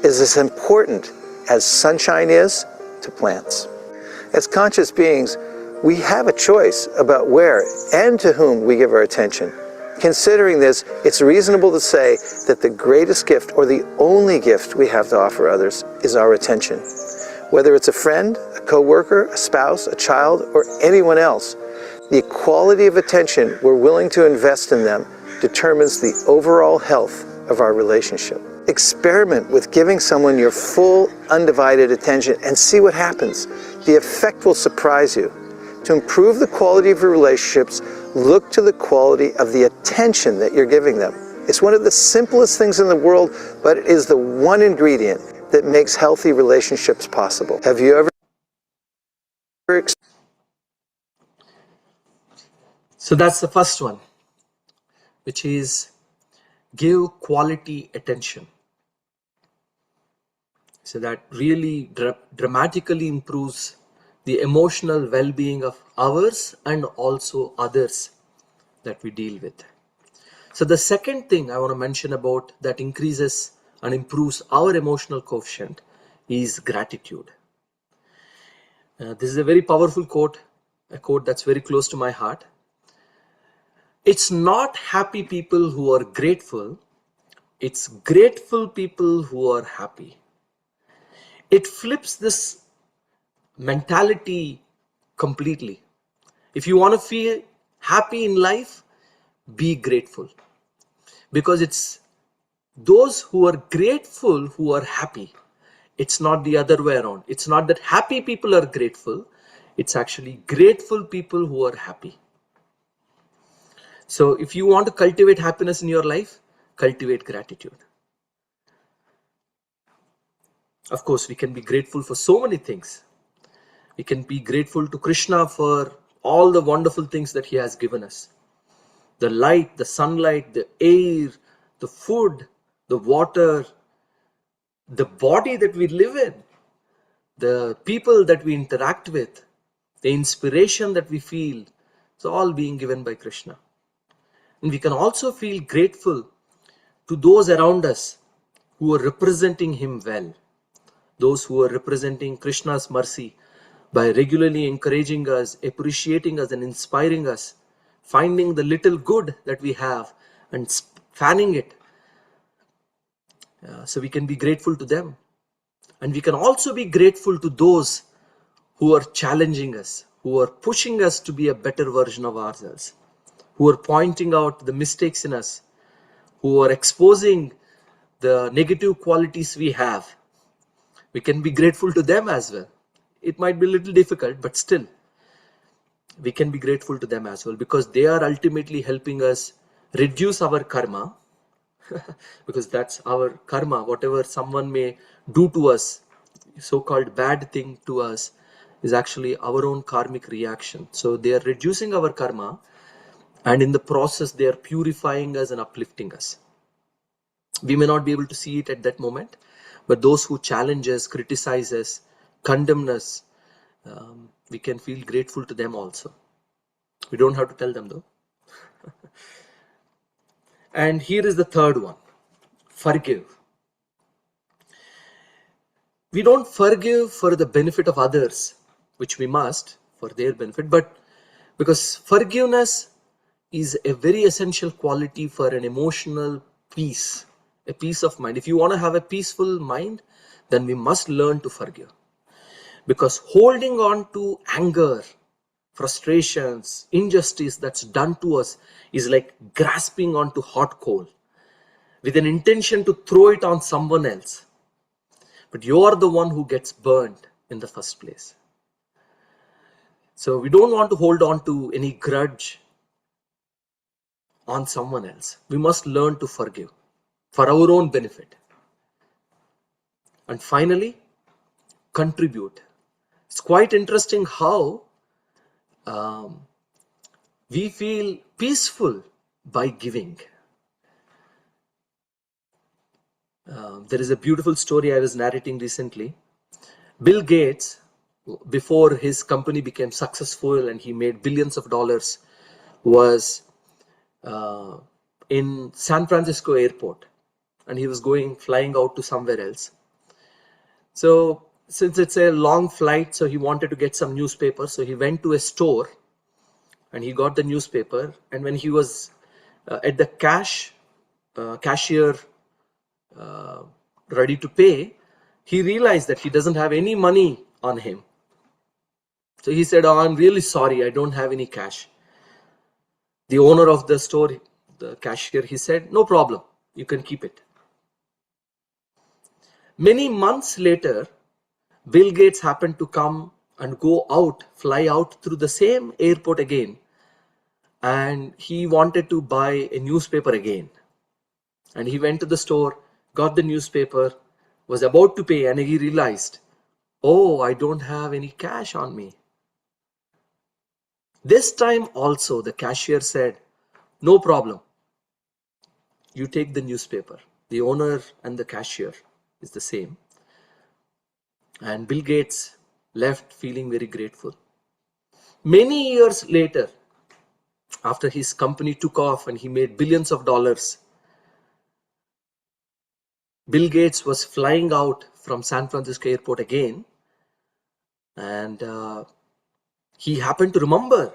is as important as sunshine is to plants. As conscious beings, we have a choice about where and to whom we give our attention. Considering this, it's reasonable to say that the greatest gift, or the only gift we have to offer others, is our attention. Whether it's a friend, a co-worker, a spouse, a child, or anyone else, the quality of attention we're willing to invest in them determines the overall health of our relationship. Experiment with giving someone your full, undivided attention and see what happens. The effect will surprise you. To improve the quality of your relationships, look to the quality of the attention that you're giving them. It's one of the simplest things in the world, but it is the one ingredient that makes healthy relationships possible. Have you ever So that's the first one, which is give quality attention. So that really dramatically improves the emotional well-being of ours and also others that we deal with. So the second thing I want to mention about that increases and improves our emotional coefficient is gratitude. This is a very powerful quote, a quote that's very close to my heart. It's not happy people who are grateful, it's grateful people who are happy. It flips this mentality completely. If you want to feel happy in life, be grateful. Because it's those who are grateful who are happy. It's not the other way around. It's not that happy people are grateful. It's actually grateful people who are happy. So if you want to cultivate happiness in your life, cultivate gratitude. Of course, we can be grateful for so many things. We can be grateful to Krishna for all the wonderful things that he has given us. The light, the sunlight, the air, the food, the water, the body that we live in, the people that we interact with, the inspiration that we feel. It's all being given by Krishna. And we can also feel grateful to those around us who are representing him well. Those who are representing Krishna's mercy by regularly encouraging us, appreciating us and inspiring us, finding the little good that we have and fanning it. So we can be grateful to them. And we can also be grateful to those who are challenging us, who are pushing us to be a better version of ourselves, who are pointing out the mistakes in us, who are exposing the negative qualities we have. We can be grateful to them as well. It might be a little difficult, but still, we can be grateful to them as well, because they are ultimately helping us reduce our karma. Because that's our karma. Whatever someone may do to us, so-called bad thing to us, is actually our own karmic reaction. So they are reducing our karma, and in the process they are purifying us and uplifting us. We may not be able to see it at that moment, but those who challenge us, criticize us, condemn us, we can feel grateful to them also. We don't have to tell them though. And here is the third one: forgive. We don't forgive for the benefit of others, which we must for their benefit, but because forgiveness is a very essential quality for an emotional peace, a peace of mind. If you want to have a peaceful mind, then we must learn to forgive. Because holding on to anger, frustrations, injustice that's done to us is like grasping onto hot coal with an intention to throw it on someone else. But you are the one who gets burned in the first place. So we don't want to hold on to any grudge on someone else. We must learn to forgive for our own benefit. And finally, contribute. It's quite interesting how we feel peaceful by giving. There is a beautiful story I was narrating recently. Bill Gates, before his company became successful and he made billions of dollars, was in San Francisco airport, and he was flying out to somewhere else. So since it's a long flight, so he wanted to get some newspaper. So he went to a store and he got the newspaper. And when he was at the cashier ready to pay, he realized that he doesn't have any money on him. So he said, "Oh, I'm really sorry, I don't have any cash." The owner of the store, the cashier, he said, "No problem, you can keep it." Many months later, Bill Gates happened to come and fly out through the same airport again, and he wanted to buy a newspaper again. And he went to the store, got the newspaper, was about to pay, and he realized, "Oh, I don't have any cash on me." This time also the cashier said, "No problem, you take the newspaper." The owner and the cashier is the same. And Bill Gates left feeling very grateful. Many years later, after his company took off and he made billions of dollars, Bill Gates was flying out from San Francisco airport again, and he happened to remember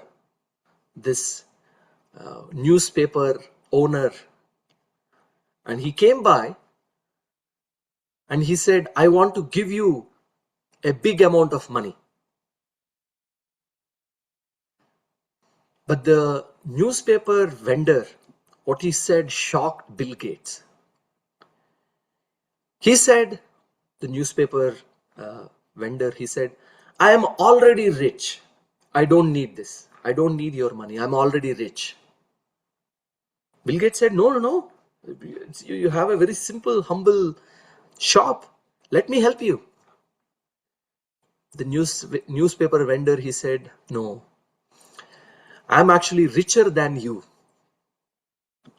this newspaper owner, and he came by and he said, "I want to give you a big amount of money." But the newspaper vendor, what he said shocked Bill Gates. He said, the newspaper vendor, he said, "I am already rich. I don't need this. I don't need your money. I'm already rich." Bill Gates said, "No, no, no. You have a very simple, humble shop. Let me help you." The newspaper vendor, he said, "No, I'm actually richer than you."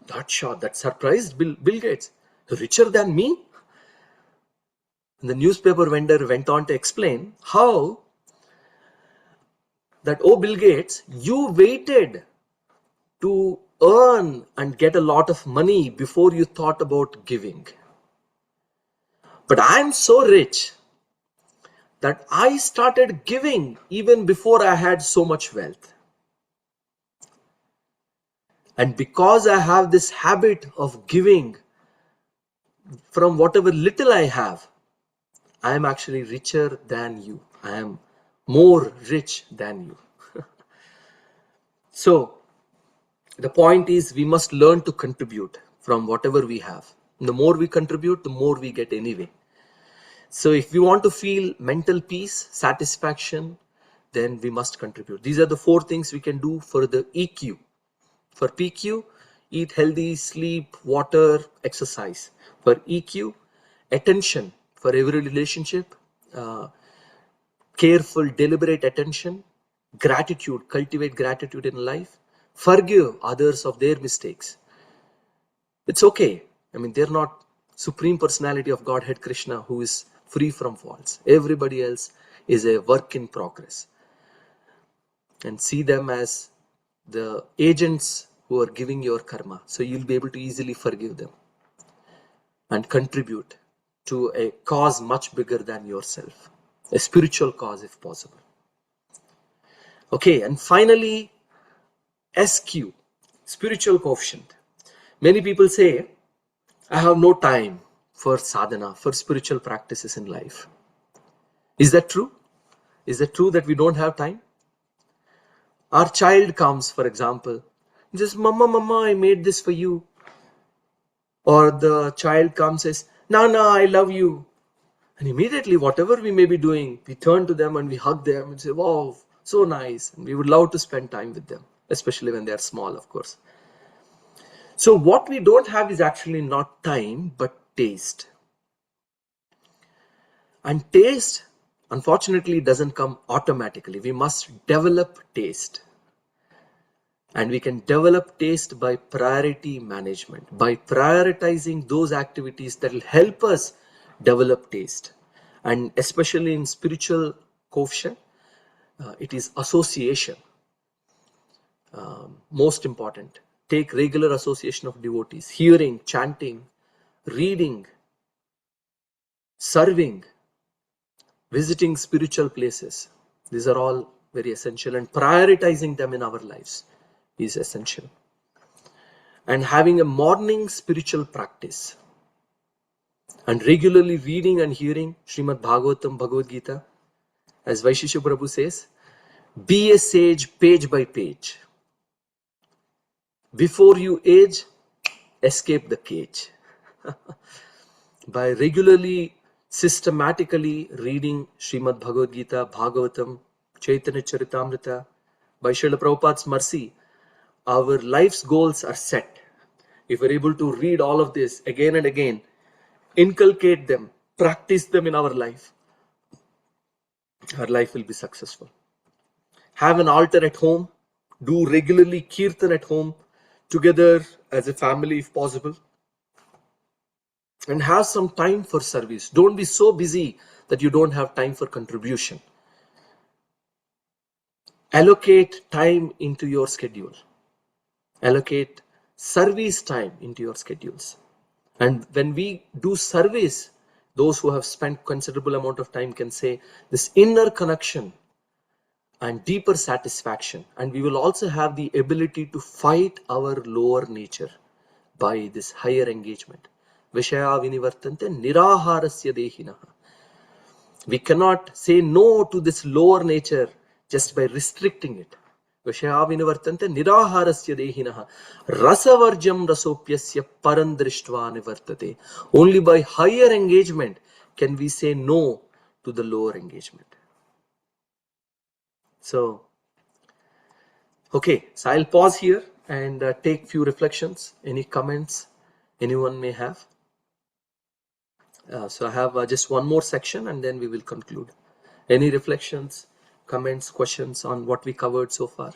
That surprised Bill Gates. "Richer than me?" And the newspaper vendor went on to explain how that, "Oh, Bill Gates, you waited to earn and get a lot of money before you thought about giving. But I'm so rich that I started giving even before I had so much wealth." And because I have this habit of giving from whatever little I have, I am actually richer than you. I am more rich than you. So the point is, we must learn to contribute from whatever we have. The more we contribute, the more we get anyway. So if we want to feel mental peace, satisfaction, then we must contribute. These are the 4 things we can do for the EQ. For PQ, eat healthy, sleep, water, exercise. For EQ, attention for every relationship, careful, deliberate attention, gratitude, cultivate gratitude in life, forgive others of their mistakes. It's okay. I mean, they're not Supreme Personality of Godhead Krishna who is free from faults. Everybody else is a work in progress. And see them as the agents who are giving your karma. So you'll be able to easily forgive them and contribute to a cause much bigger than yourself. A spiritual cause if possible. Okay, and finally, SQ, spiritual quotient. Many people say, I have no time for sadhana, for spiritual practices in life. Is that true? Is it true that we don't have time? Our child comes, for example, just, Mama, I made this for you. Or the child comes and says, Nana, I love you. And immediately, whatever we may be doing, we turn to them and we hug them and say, wow, so nice. And we would love to spend time with them, especially when they are small, of course. So what we don't have is actually not time, but taste. And taste, unfortunately, doesn't come automatically. We must develop taste. And we can develop taste by priority management, by prioritizing those activities that will help us develop taste. And especially in spiritual quotient, it is association. Most important. Take regular association of devotees, hearing, chanting, reading, serving, visiting spiritual places. These are all very essential, and prioritizing them in our lives is essential. And having a morning spiritual practice and regularly reading and hearing Srimad Bhagavatam, Bhagavad Gita, as Vaishishya Prabhu says, be a sage page by page. Before you age, escape the cage. By regularly, systematically reading Srimad Bhagavad Gita, Bhagavatam, Chaitanya Charitamrita, by Srila Prabhupada's mercy, our life's goals are set. If we're able to read all of this again and again, inculcate them, practice them in our life will be successful. Have an altar at home, do regularly kirtan at home, together as a family if possible, and have some time for service. Don't be so busy that you don't have time for contribution. Allocate time into your schedule. Allocate service time into your schedules. And when we do service, those who have spent considerable amount of time can say this inner connection and deeper satisfaction. And we will also have the ability to fight our lower nature by this higher engagement. Vishaya vinivartante niraharasya dehinaha. We cannot say no to this lower nature just by restricting it. Vishaya vinivartante niraharasya dehinaha rasavarjam rasopyasya parandrishtva nivartate. Only by higher engagement can we say no to the lower engagement. So, okay, so I'll pause here and take few reflections. Any comments anyone may have? So I have just one more section and then we will conclude. Any reflections, comments, questions on what we covered so far?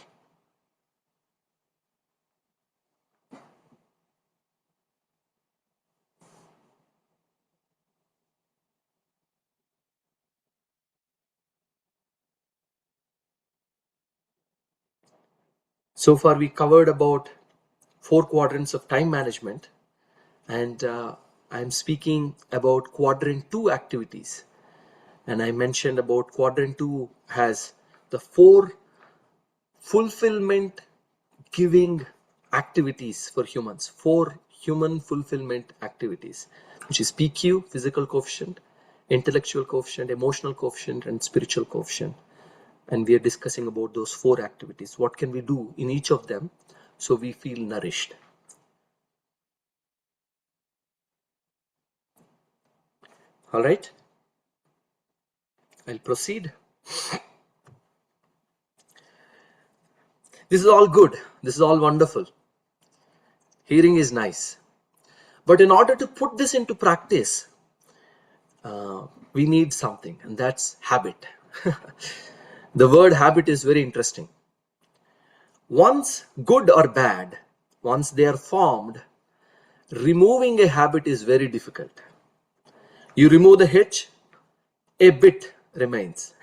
So far we covered about 4 quadrants of time management, and I'm speaking about quadrant 2 activities. And I mentioned about quadrant 2 has the 4 fulfillment giving activities for humans, 4 human fulfillment activities, which is PQ, physical coefficient, intellectual coefficient, emotional coefficient, and spiritual coefficient. And we are discussing about those 4 activities. What can we do in each of them so we feel nourished? All right, I'll proceed. This is all good. This is all wonderful. Hearing is nice. But in order to put this into practice, we need something, and that's habit. The word habit is very interesting. Once good or bad, once they are formed, removing a habit is very difficult. You remove the H, a bit remains.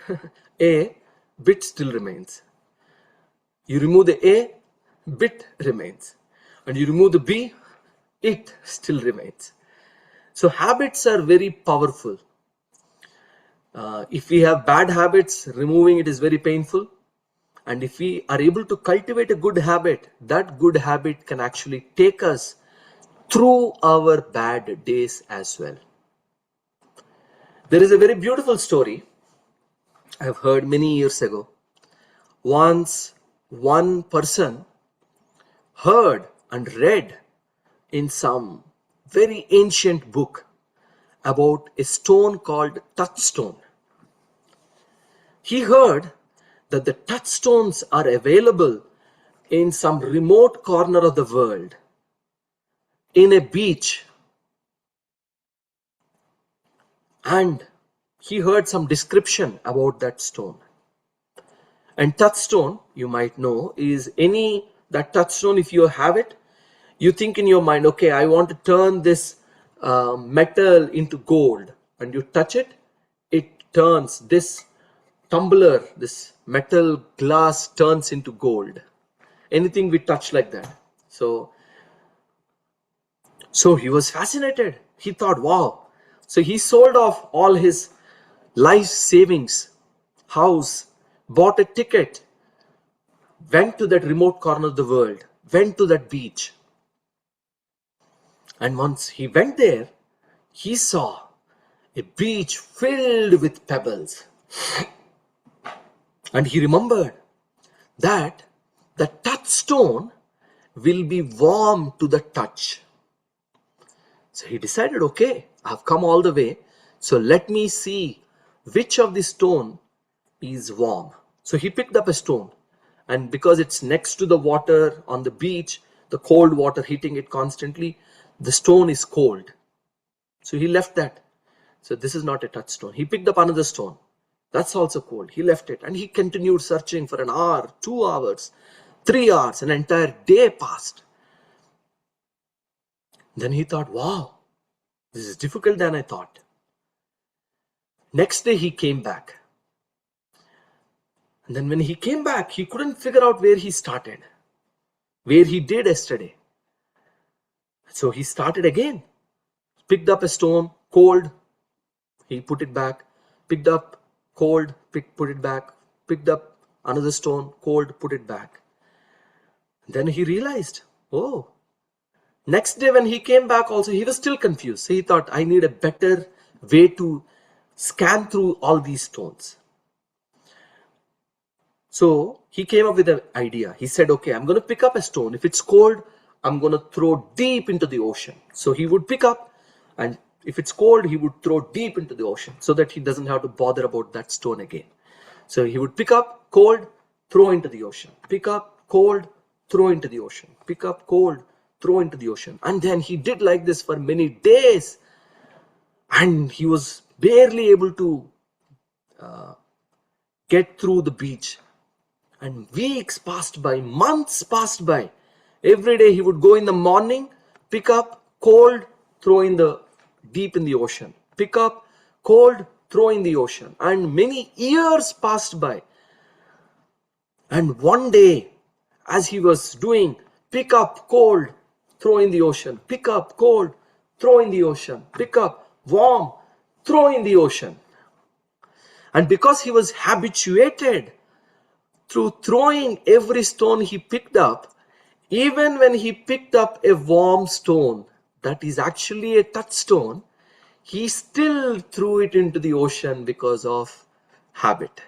A bit still remains. You remove the A, bit remains. And you remove the B, it still remains. So habits are very powerful. If we have bad habits, removing it is very painful. And if we are able to cultivate a good habit, that good habit can actually take us through our bad days as well. There is a very beautiful story I've heard many years ago. Once one person heard and read in some very ancient book about a stone called touchstone. He heard that the touchstones are available in some remote corner of the world, in a beach. And he heard some description about that stone. And touchstone, you might know, is that touchstone, if you have it, you think in your mind, okay, I want to turn this metal into gold. And you touch it, it turns, this tumbler, this metal glass turns into gold. Anything we touch like that. So he was fascinated. He thought, wow. So he sold off all his life savings, house, bought a ticket, went to that remote corner of the world, went to that beach. And once he went there, he saw a beach filled with pebbles. And he remembered that the touchstone will be warm to the touch. So he decided, okay, I've come all the way, so let me see which of the stone is warm. So he picked up a stone, and because it's next to the water on the beach, the cold water hitting it constantly, the stone is cold. So he left that. So this is not a touchstone. He picked up another stone. That's also cold. He left it, and he continued searching for an hour, 2 hours, 3 hours, an entire day passed. Then he thought, wow, this is difficult than I thought. Next day he came back. And then when he came back, he couldn't figure out where he started, where he did yesterday. So he started again. Picked up a stone, cold, he put it back. Picked up, cold, put it back. Picked up another stone, cold, put it back. Then he realized, oh, next day when he came back also, he was still confused. So he thought, I need a better way to scan through all these stones. So he came up with an idea. He said, okay, I'm going to pick up a stone. If it's cold, I'm going to throw deep into the ocean. So he would pick up, and if it's cold, he would throw deep into the ocean so that he doesn't have to bother about that stone again. So he would pick up, cold, throw into the ocean. Pick up, cold, throw into the ocean. Pick up, cold, throw into the ocean. And then he did like this for many days. And he was barely able to get through the beach. And weeks passed by, months passed by. Every day he would go in the morning, pick up, cold, throw in the deep in the ocean. Pick up, cold, throw in the ocean. And many years passed by. And one day, as he was doing, pick up, cold, throw in the ocean. Pick up, cold, throw in the ocean. Pick up, warm, throw in the ocean. And because he was habituated through throwing every stone he picked up, Even when he picked up a warm stone that is actually a touchstone, he still threw it into the ocean because of habit.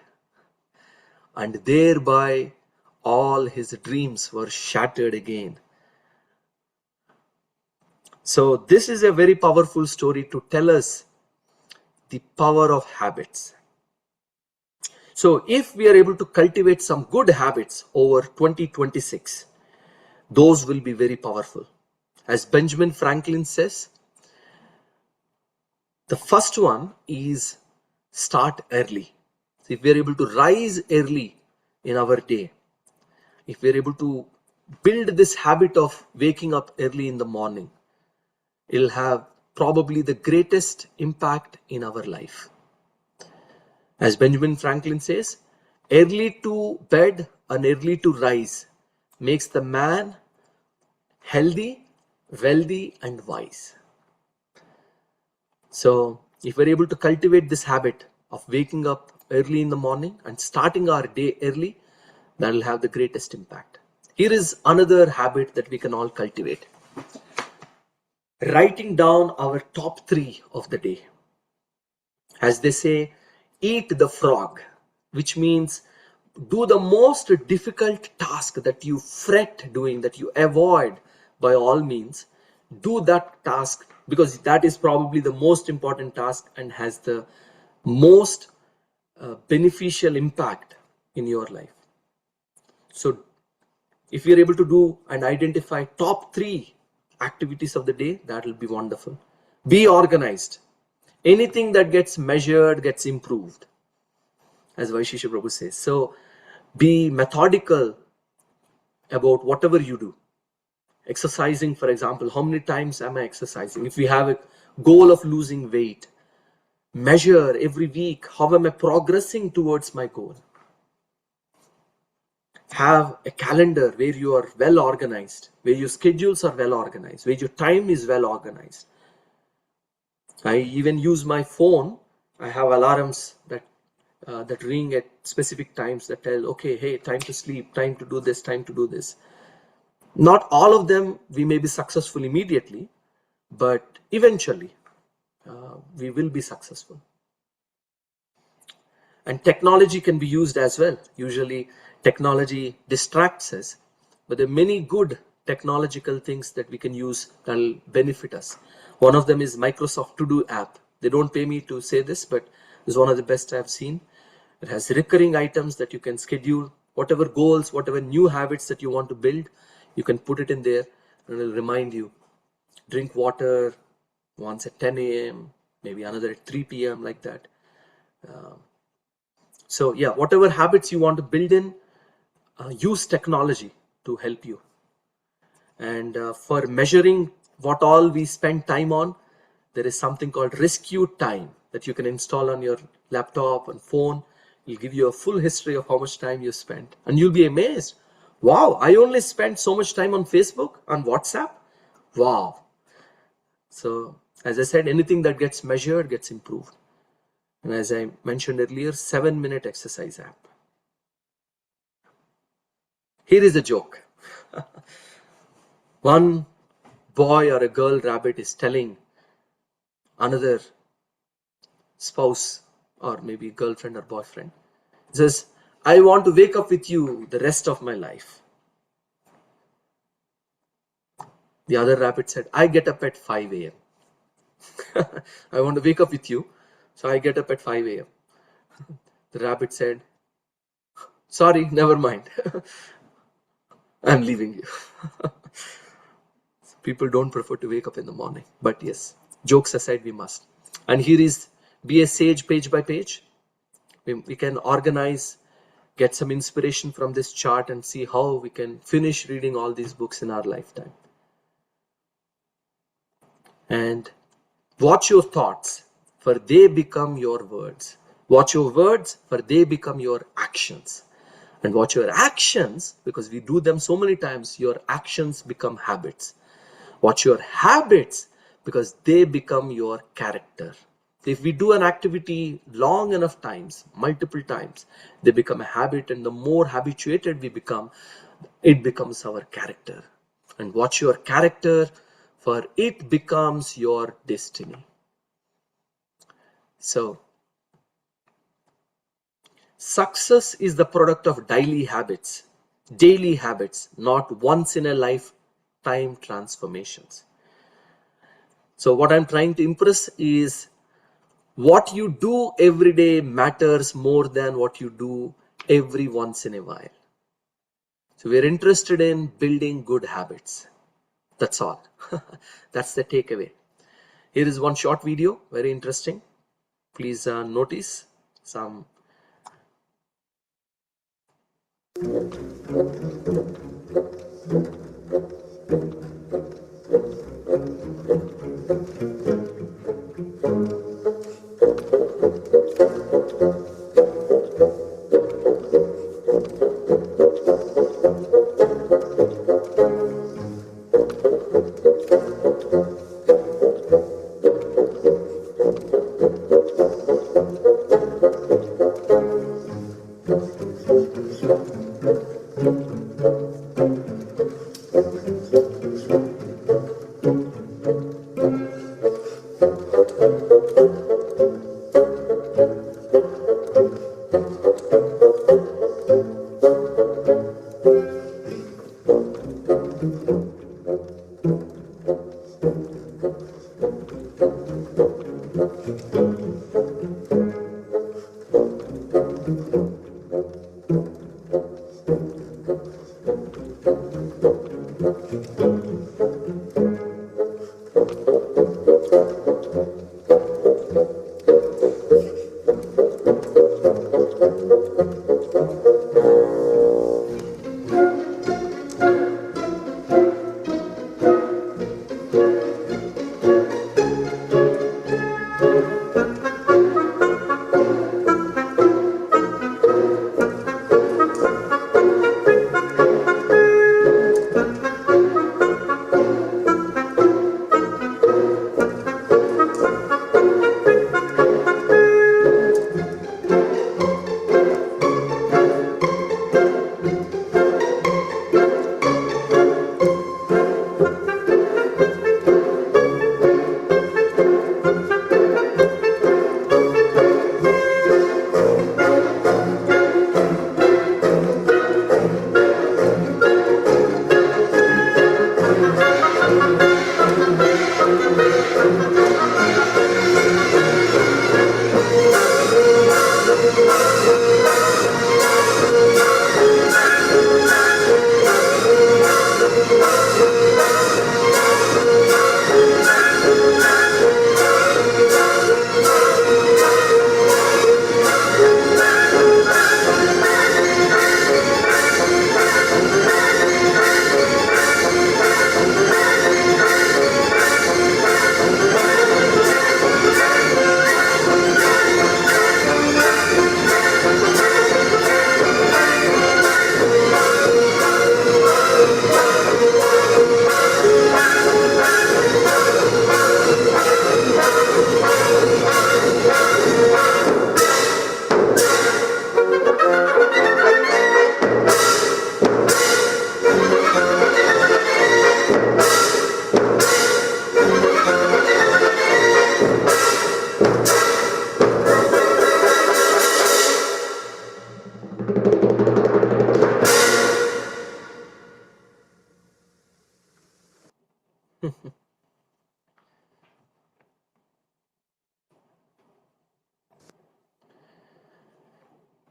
And thereby all his dreams were shattered again. So this is a very powerful story to tell us the power of habits. So if we are able to cultivate some good habits over 2026, those will be very powerful. As Benjamin Franklin says, the first one is start early. So if we are able to rise early in our day, if we are able to build this habit of waking up early in the morning, it'll have probably the greatest impact in our life. As Benjamin Franklin says, early to bed and early to rise makes the man healthy, wealthy, and wise. So if we're able to cultivate this habit of waking up early in the morning and starting our day early, that will have the greatest impact. Here is another habit that we can all cultivate. Writing down our top 3 of the day. As they say, eat the frog, which means do the most difficult task that you fret doing, that you avoid by all means. Do that task because that is probably the most important task and has the most beneficial impact in your life. So if you're able to do and identify top 3 activities of the day, that will be wonderful. Be organized. Anything that gets measured gets improved, as Vaishesha Prabhu says. So be methodical about whatever you do. Exercising, for example, how many times am I exercising? If we have a goal of losing weight, measure every week, how am I progressing towards my goal? Have a calendar where you are well organized, where your schedules are well organized, where your time is well organized. I even use my phone. I have alarms that ring at specific times that tell, okay, hey, time to sleep, time to do this, time to do this. Not all of them we may be successful immediately, but eventually we will be successful. And technology can be used as well. Usually technology distracts us, but there are many good technological things that we can use that will benefit us. One of them is Microsoft To-Do app. They don't pay me to say this, but it's one of the best I've seen. It has recurring items that you can schedule, whatever goals, whatever new habits that you want to build, you can put it in there and it will remind you. Drink water once at 10 a.m., maybe another at 3 p.m. like that. So yeah, whatever habits you want to build in, use technology to help you. And for measuring what all we spend time on, there is something called rescue time that you can install on your laptop and phone. It'll give you a full history of how much time you spent. And you'll be amazed. Wow, I only spent so much time on Facebook, on WhatsApp. Wow. So as I said, anything that gets measured gets improved. And as I mentioned earlier, 7-minute exercise app. Here is a joke. One boy or a girl rabbit is telling another spouse or maybe girlfriend or boyfriend. He says, I want to wake up with you the rest of my life. The other rabbit said, I get up at 5 a.m. I want to wake up with you, so I get up at 5 a.m. The rabbit said, sorry, never mind. I'm leaving you. People don't prefer to wake up in the morning. But yes, jokes aside, we must. And here is be a sage page by page. We can organize, get some inspiration from this chart and see how we can finish reading all these books in our lifetime. And watch your thoughts, for they become your words. Watch your words, for they become your actions. And watch your actions, because we do them so many times, your actions become habits. Watch your habits, because they become your character. If we do an activity long enough times, multiple times, they become a habit, and the more habituated we become, it becomes our character. And watch your character, for it becomes your destiny. So, success is the product of daily habits, not once in a lifetime transformations. So what I'm trying to impress is what you do every day matters more than what you do every once in a while. So we're interested in building good habits. That's all. That's the takeaway. Here is one short video, very interesting. Please notice some.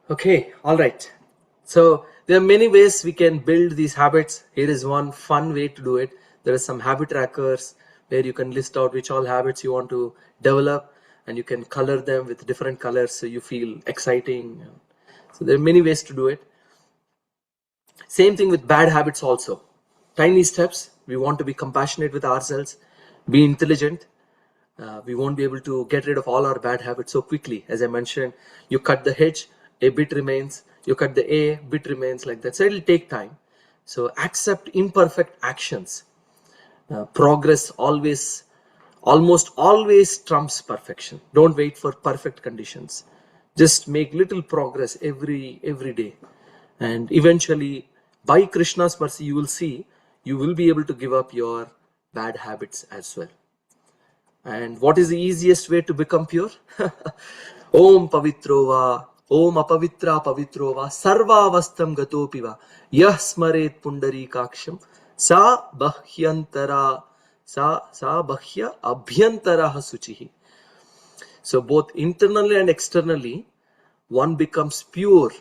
Okay, all right. So there are many ways we can build these habits. Here is one fun way to do it. There are some habit trackers where you can list out which all habits you want to develop, and you can color them with different colors so you feel exciting. So there are many ways to do it. Same thing with bad habits also. Tiny steps. We want to be compassionate with ourselves, be intelligent. We won't be able to get rid of all our bad habits so quickly. As I mentioned, you cut the H, a bit remains. You cut the A, bit remains, like that. So it'll take time. So accept imperfect actions. Progress almost always trumps perfection. Don't wait for perfect conditions. Just make little progress every day, and eventually by Krishna's mercy, you will see, you will be able to give up your bad habits as well. And what is the easiest way to become pure? Om pavitrova, Om apavitra pavitrova, sarvavastam gatopiva, yah smaret pundarikaksham, sa bhya abhyantara suchihi. So both internally and externally, one becomes pure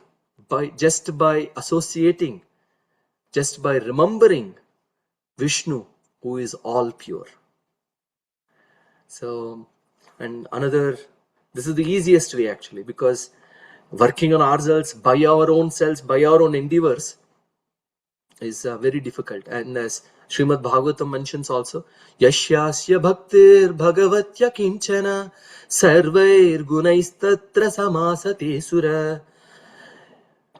just by associating, just by remembering Vishnu, who is all pure. So, and this is the easiest way actually, because working on ourselves by our own selves, by our own endeavors is very difficult. And as Srimad Bhagavatam mentions also, Yashyasya bhaktir bhagavatya kinchana sarvair gunaistatra samasate sura.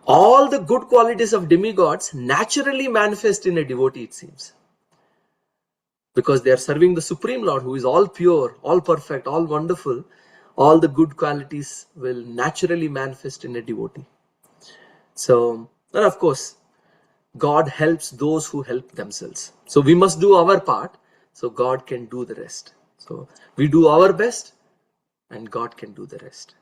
All the good qualities of demigods naturally manifest in a devotee, it seems. Because they are serving the Supreme Lord, who is all pure, all perfect, all wonderful. All the good qualities will naturally manifest in a devotee. So, and of course, God helps those who help themselves. So we must do our part, so God can do the rest. So we do our best, and God can do the rest.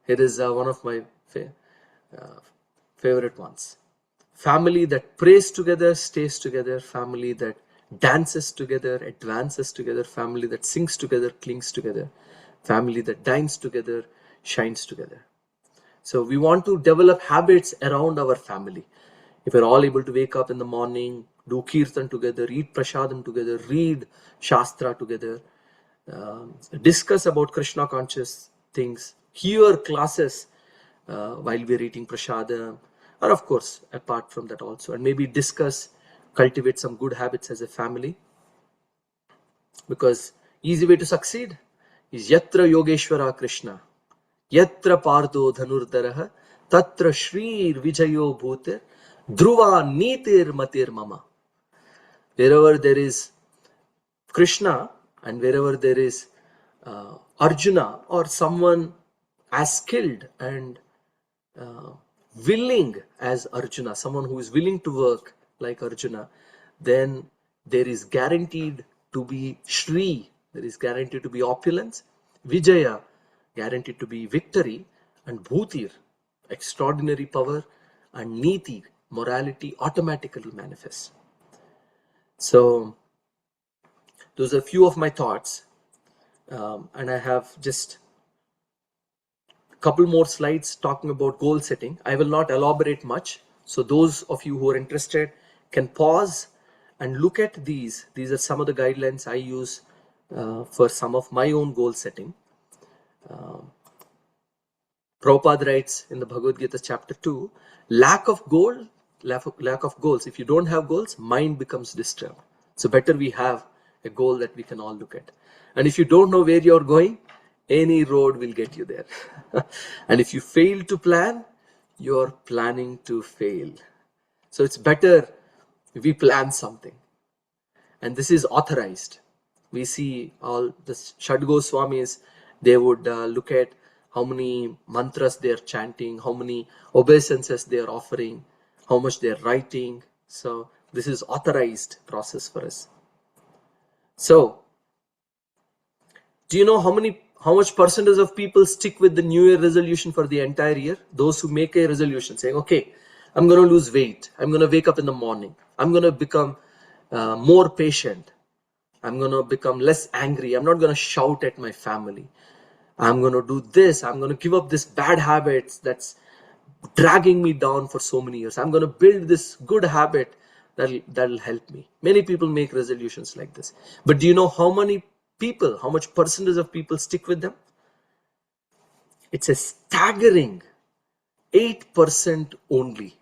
Here is one of my favorite ones. Family that prays together, stays together. Family that dances together, advances together. Family that sings together, clings together. Family that dines together, shines together. So we want to develop habits around our family. If we're all able to wake up in the morning, do kirtan together, eat prasadam together, read shastra together, discuss about Krishna conscious things, hear classes while we're eating prasadam, or of course, apart from that also, and maybe discuss, cultivate some good habits as a family. Because easy way to succeed is Yatra Yogeshwara Krishna, Yatra Pardo Dhanurdaraha, Tatra Shrir Vijayo Bhutir, Dhruva Nitir Matir Mama. Wherever there is Krishna and wherever there is Arjuna or someone as skilled and willing as Arjuna, someone who is willing to work like Arjuna, then there is guaranteed to be Shri, there is guaranteed to be opulence, Vijaya, guaranteed to be victory, and Bhutir, extraordinary power, and Niti, morality, automatically manifests. So those are a few of my thoughts, and I have just a couple more slides talking about goal setting. I will not elaborate much, so those of you who are interested can pause and look at these. These are some of the guidelines I use for some of my own goal setting. Prabhupada writes in the Bhagavad Gita chapter 2, lack of goals, if you don't have goals, mind becomes disturbed. So better we have a goal that we can all look at. And if you don't know where you're going, any road will get you there. And if you fail to plan, you're planning to fail. So it's better if we plan something. And this is authorized. We see all the Shadgo Swamis, they would look at how many mantras they are chanting, how many obeisances they are offering, how much they are writing. So this is authorized process for us. So, do you know how much percentage of people stick with the New Year resolution for the entire year? Those who make a resolution saying, okay, I'm going to lose weight. I'm going to wake up in the morning. I'm going to become more patient. I'm going to become less angry. I'm not going to shout at my family. I'm going to do this. I'm going to give up this bad habits that's dragging me down for so many years. I'm going to build this good habit that'll help me. Many people make resolutions like this. But do you know how much percentage of people stick with them? It's a staggering 8% only.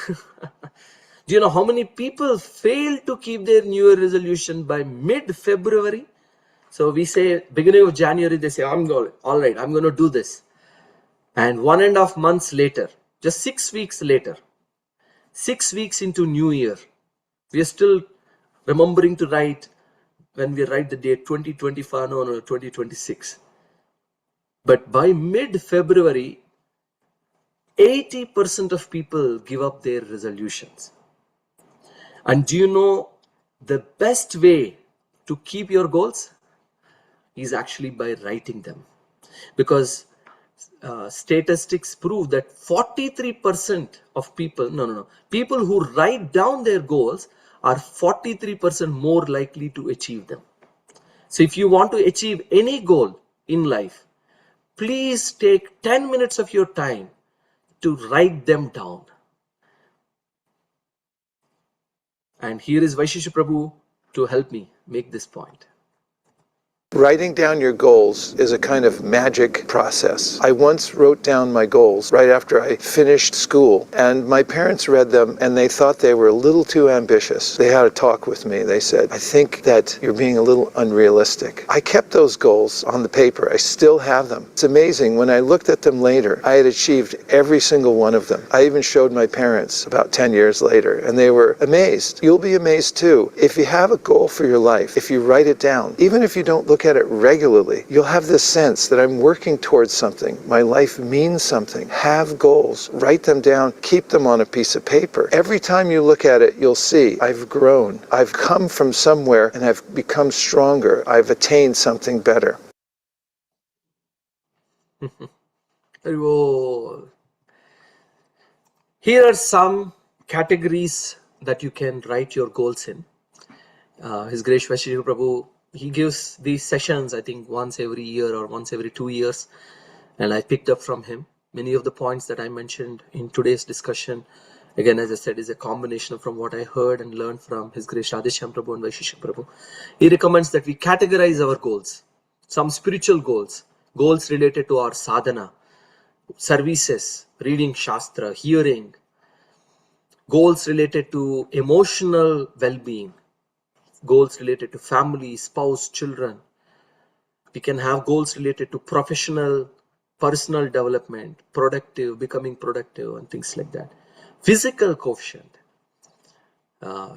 Do you know how many people fail to keep their New Year resolution by mid-February? So we say beginning of January, they say, all right, I'm going to do this. And 1.5 months later, just 6 weeks later, 6 weeks into New Year, we are still remembering to write, when we write the date 2025, no, 2026. But by mid-February, 80% of people give up their resolutions. And do you know the best way to keep your goals is actually by writing them? Because statistics prove that 43% of people who write down their goals are 43% more likely to achieve them. So if you want to achieve any goal in life, please take 10 minutes of your time to write them down. And here is Vaishishya Prabhu to help me make this point. Writing down your goals is a kind of magic process. I once wrote down my goals right after I finished school, and my parents read them and they thought they were a little too ambitious. They had a talk with me. They said, "I think that you're being a little unrealistic." I kept those goals on the paper. I still have them. It's amazing. When I looked at them later, I had achieved every single one of them. I even showed my parents about 10 years later, and they were amazed. You'll be amazed too. If you have a goal for your life, if you write it down, even if you don't look at it regularly, you'll have this sense that I'm working towards something. My life means something. Have goals. Write them down. Keep them on a piece of paper. Every time you look at it, you'll see, I've grown. I've come from somewhere and I've become stronger. I've attained something better. Here are some categories that you can write your goals in. His Grace Vaishishya Prabhu, he gives these sessions, I think, once every year or once every 2 years. And I picked up from him many of the points that I mentioned in today's discussion. Again, as I said, is a combination from what I heard and learned from His Grace Shyam Prabhu and Vaishishya Prabhu. He recommends that we categorize our goals. Some spiritual goals, goals related to our sadhana, services, reading Shastra, hearing, goals related to emotional well-being, goals related to family, spouse, children. We can have goals related to professional, personal development, productive, becoming productive, and things like that. Physical quotient.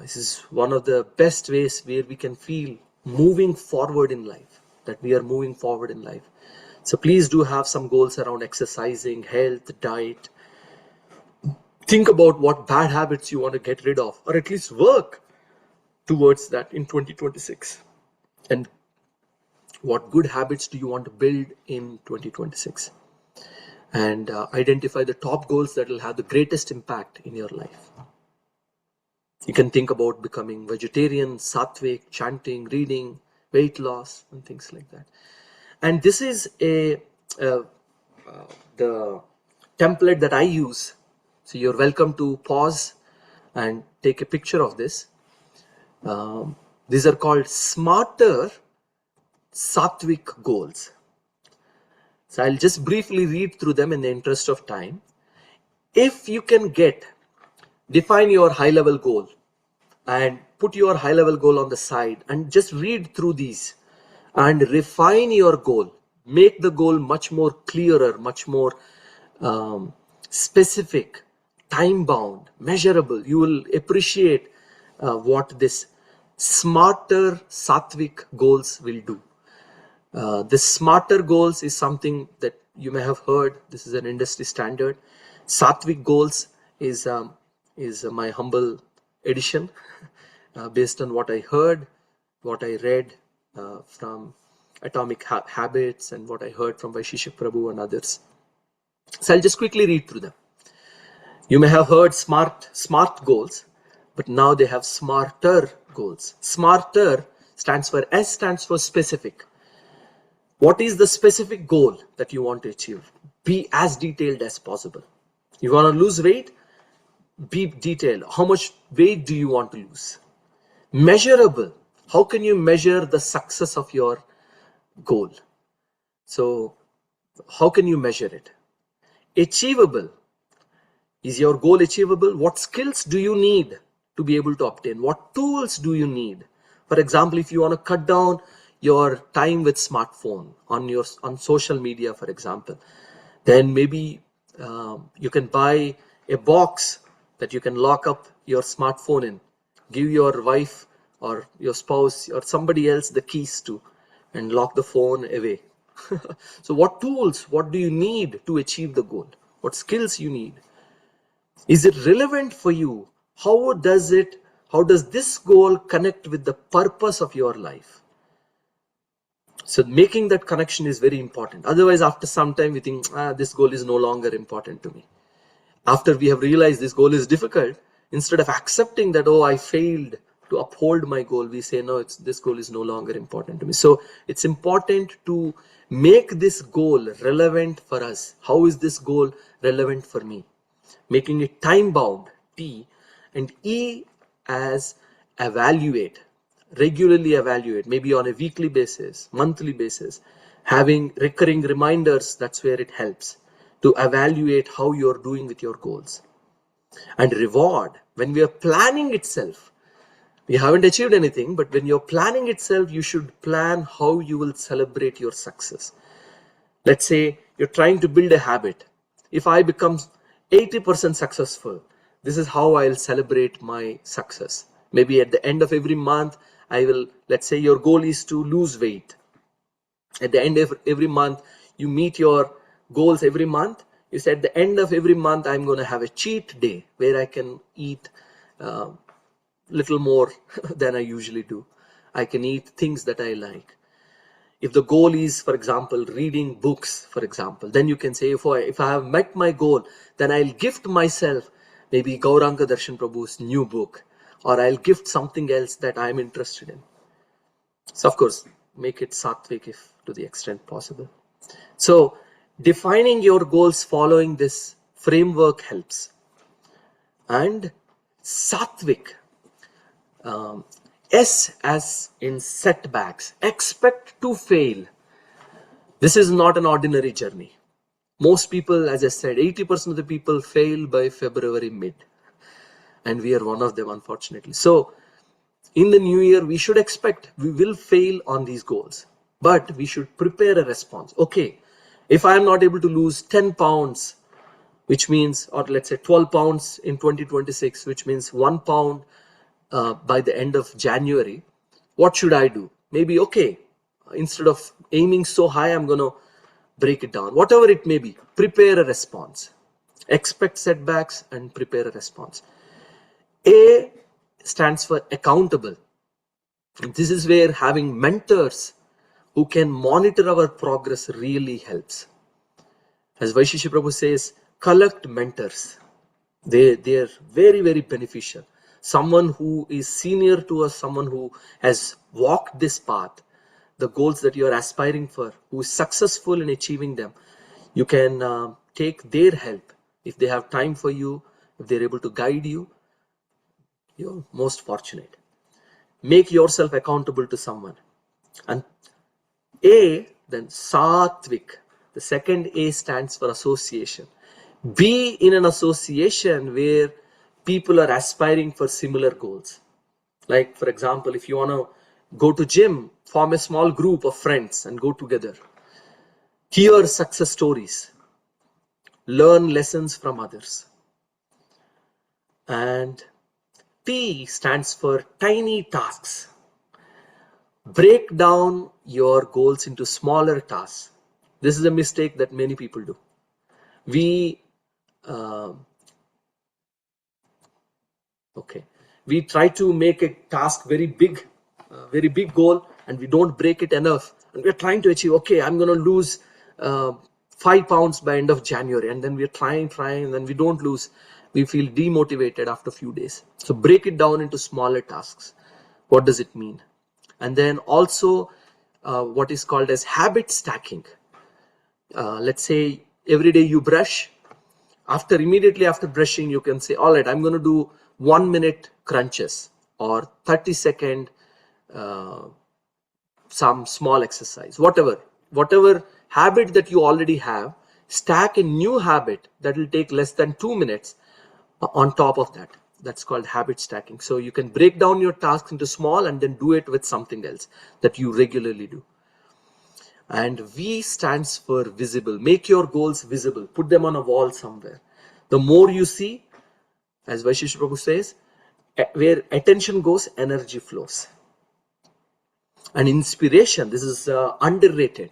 This is one of the best ways where we can feel moving forward in life, that we are moving forward in life. So please do have some goals around exercising, health, diet. Think about what bad habits you want to get rid of, or at least work towards that in 2026. And what good habits do you want to build in 2026? And identify the top goals that will have the greatest impact in your life. You can think about becoming vegetarian, sattvic, chanting, reading, weight loss, and things like that. And this is the template that I use. So you're welcome to pause and take a picture of this. These are called smarter sattvic goals. So I'll just briefly read through them in the interest of time. If you can define your high-level goal and put your high-level goal on the side and just read through these and refine your goal, make the goal much more clearer, much more specific, time-bound, measurable. You will appreciate what this smarter sattvic goals will do. The smarter goals is something that you may have heard. This is an industry standard. Sattvic goals is my humble edition based on what I heard, what I read from Atomic Habits and what I heard from Vaishishya Prabhu and others. So I'll just quickly read through them. You may have heard smart goals, but now they have smarter goals. Smarter stands for specific. What is the specific goal that you want to achieve? Be as detailed as possible. You want to lose weight? Be detailed. How much weight do you want to lose? Measurable. How can you measure the success of your goal? So, how can you measure it? Achievable. Is your goal achievable? What skills do you need to be able to obtain? What tools do you need? For example, if you want to cut down your time with smartphone on social media, for example, then maybe you can buy a box that you can lock up your smartphone in, give your wife or your spouse or somebody else the keys to, and lock the phone away. So what tools, what do you need to achieve the goal? what skills you need. Is it relevant for you? How does this goal connect with the purpose of your life? So making that connection is very important. Otherwise, after some time, we think, this goal is no longer important to me. After we have realized this goal is difficult, instead of accepting that, oh, I failed to uphold my goal, we say, no, this goal is no longer important to me. So it's important to make this goal relevant for us. How is this goal relevant for me? Making it time bound, T, and E as evaluate, regularly evaluate, maybe on a weekly basis, monthly basis, having recurring reminders. That's where it helps to evaluate how you're doing with your goals. And reward, when we are planning itself, we haven't achieved anything, but when you're planning itself, you should plan how you will celebrate your success. Let's say you're trying to build a habit. If I become 80% successful, this is how I'll celebrate my success. Maybe at the end of every month, let's say your goal is to lose weight. At the end of every month, you meet your goals every month. You say at the end of every month, I'm going to have a cheat day where I can eat little more than I usually do. I can eat things that I like. If the goal is, for example, reading books, for example, then you can say, if I have met my goal, then I'll gift myself maybe Gauranga Darshan Prabhu's new book, or I'll gift something else that I'm interested in. So of course, make it sattvic if to the extent possible. So defining your goals following this framework helps. And sattvic, S as in setbacks, expect to fail. This is not an ordinary journey. Most people, as I said, 80% of the people fail by February mid. And we are one of them, unfortunately. So in the new year, we should expect we will fail on these goals. But we should prepare a response. Okay, if I am not able to lose 10 pounds, which means, or let's say 12 pounds in 2026, which means 1 pound by the end of January, what should I do? Maybe, okay, instead of aiming so high, I'm going to break it down. Whatever it may be, prepare a response. Expect setbacks and prepare a response. A stands for accountable. This is where having mentors who can monitor our progress really helps. As Vaishishi Prabhu says, collect mentors. They are very, very beneficial. Someone who is senior to us, someone who has walked this path, the goals that you are aspiring for, who is successful in achieving them, you can take their help. If they have time for you, if they're able to guide you, you're most fortunate. Make yourself accountable to someone. And A, then sattvic. The second A stands for association. Be in an association where people are aspiring for similar goals. Like, for example, if you want to go to gym, form a small group of friends and go together. Hear success stories. Learn lessons from others. And T stands for tiny tasks. Break down your goals into smaller tasks. This is a mistake that many people do. We try to make a task very big goal, and we don't break it enough. And we're trying to achieve, okay, I'm going to lose 5 pounds by end of January. And then we're trying, and then we don't lose. We feel demotivated after a few days. So break it down into smaller tasks. What does it mean? And then also what is called as habit stacking. Let's say every day you brush. Immediately after brushing, you can say, all right, I'm going to do 1 minute crunches or 30-second some small exercise. Whatever habit that you already have, stack a new habit that will take less than 2 minutes on top of that. That's called habit stacking. So you can break down your tasks into small and then do it with something else that you regularly do. And V stands for visible. Make your goals visible. Put them on a wall somewhere. The more you see, as Vaishish Prabhu says, where attention goes, energy flows. And inspiration, this is underrated.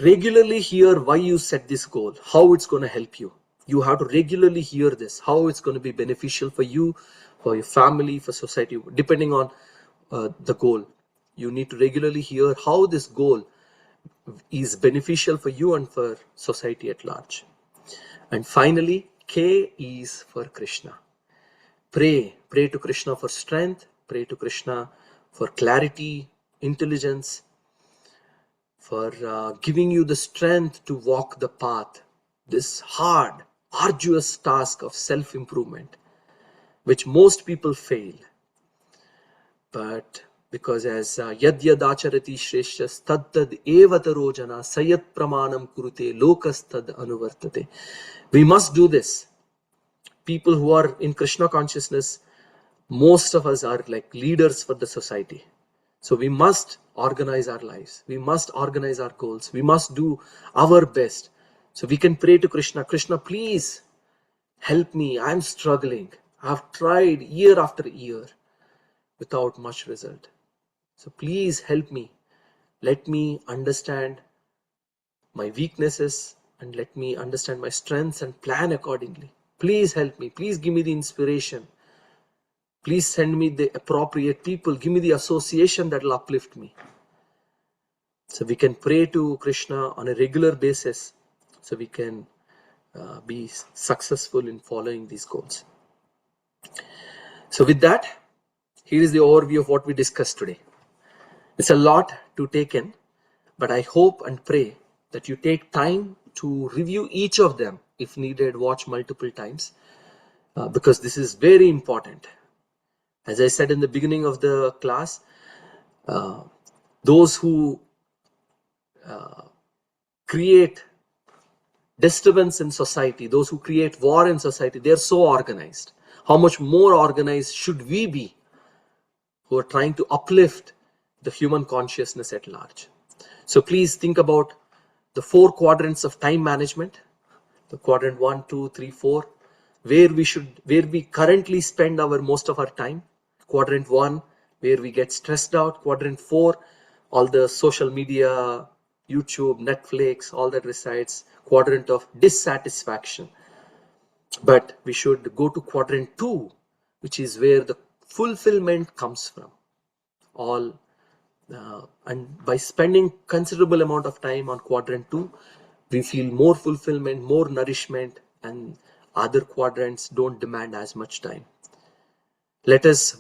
regularly hear why you set this goal, how it's going to help you. You have to regularly hear this, how it's going to be beneficial for you, for your family, for society, depending on the goal. You need to regularly hear how this goal is beneficial for you and for society at large. And finally, K is for Krishna. Pray to Krishna for strength, pray to Krishna for clarity, intelligence, for giving you the strength to walk the path, this hard, arduous task of self-improvement, which most people fail. But because as yad yad acharati shreshas tad tad evataro jana sayat pramanam kurute lokas tad anuvartate. We must do this. People who are in Krishna consciousness, most of us are like leaders for the society. So we must organize our lives. We must organize our goals. We must do our best. So we can pray to Krishna, Krishna, please help me. I'm struggling. I've tried year after year without much result. So please help me. Let me understand my weaknesses and let me understand my strengths and plan accordingly. Please help me. Please give me the inspiration. Please send me the appropriate people. Give me the association that will uplift me. So we can pray to Krishna on a regular basis so we can be successful in following these goals. So with that, here is the overview of what we discussed today. It's a lot to take in, but I hope and pray that you take time to review each of them. If needed, watch multiple times because this is very important. As I said in the beginning of the class, those who create disturbance in society, those who create war in society, they are so organized. How much more organized should we be who are trying to uplift the human consciousness at large? So please think about the 4 quadrants of time management, the quadrant 1, 2, 3, 4, where we currently spend our most of our time. Quadrant 1, where we get stressed out. Quadrant 4, all the social media, YouTube, Netflix, all that resides. Quadrant of dissatisfaction. But we should go to quadrant 2, which is where the fulfillment comes from. And by spending considerable amount of time on quadrant 2, we feel more fulfillment, more nourishment, and other quadrants don't demand as much time. Let us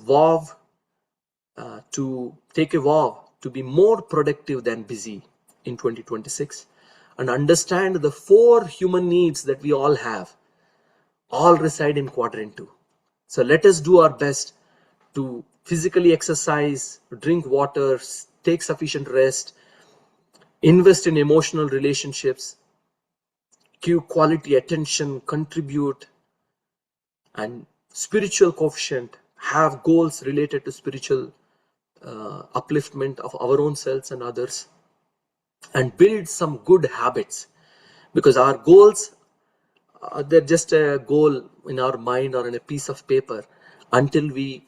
take a vow to be more productive than busy in 2026 and understand the 4 human needs that we all have all reside in quadrant 2. So let us do our best to physically exercise, drink water, take sufficient rest, invest in emotional relationships, give quality attention, contribute, and spiritual coefficient, have goals related to spiritual upliftment of our own selves and others, and build some good habits, because our goals they're just a goal in our mind or in a piece of paper until we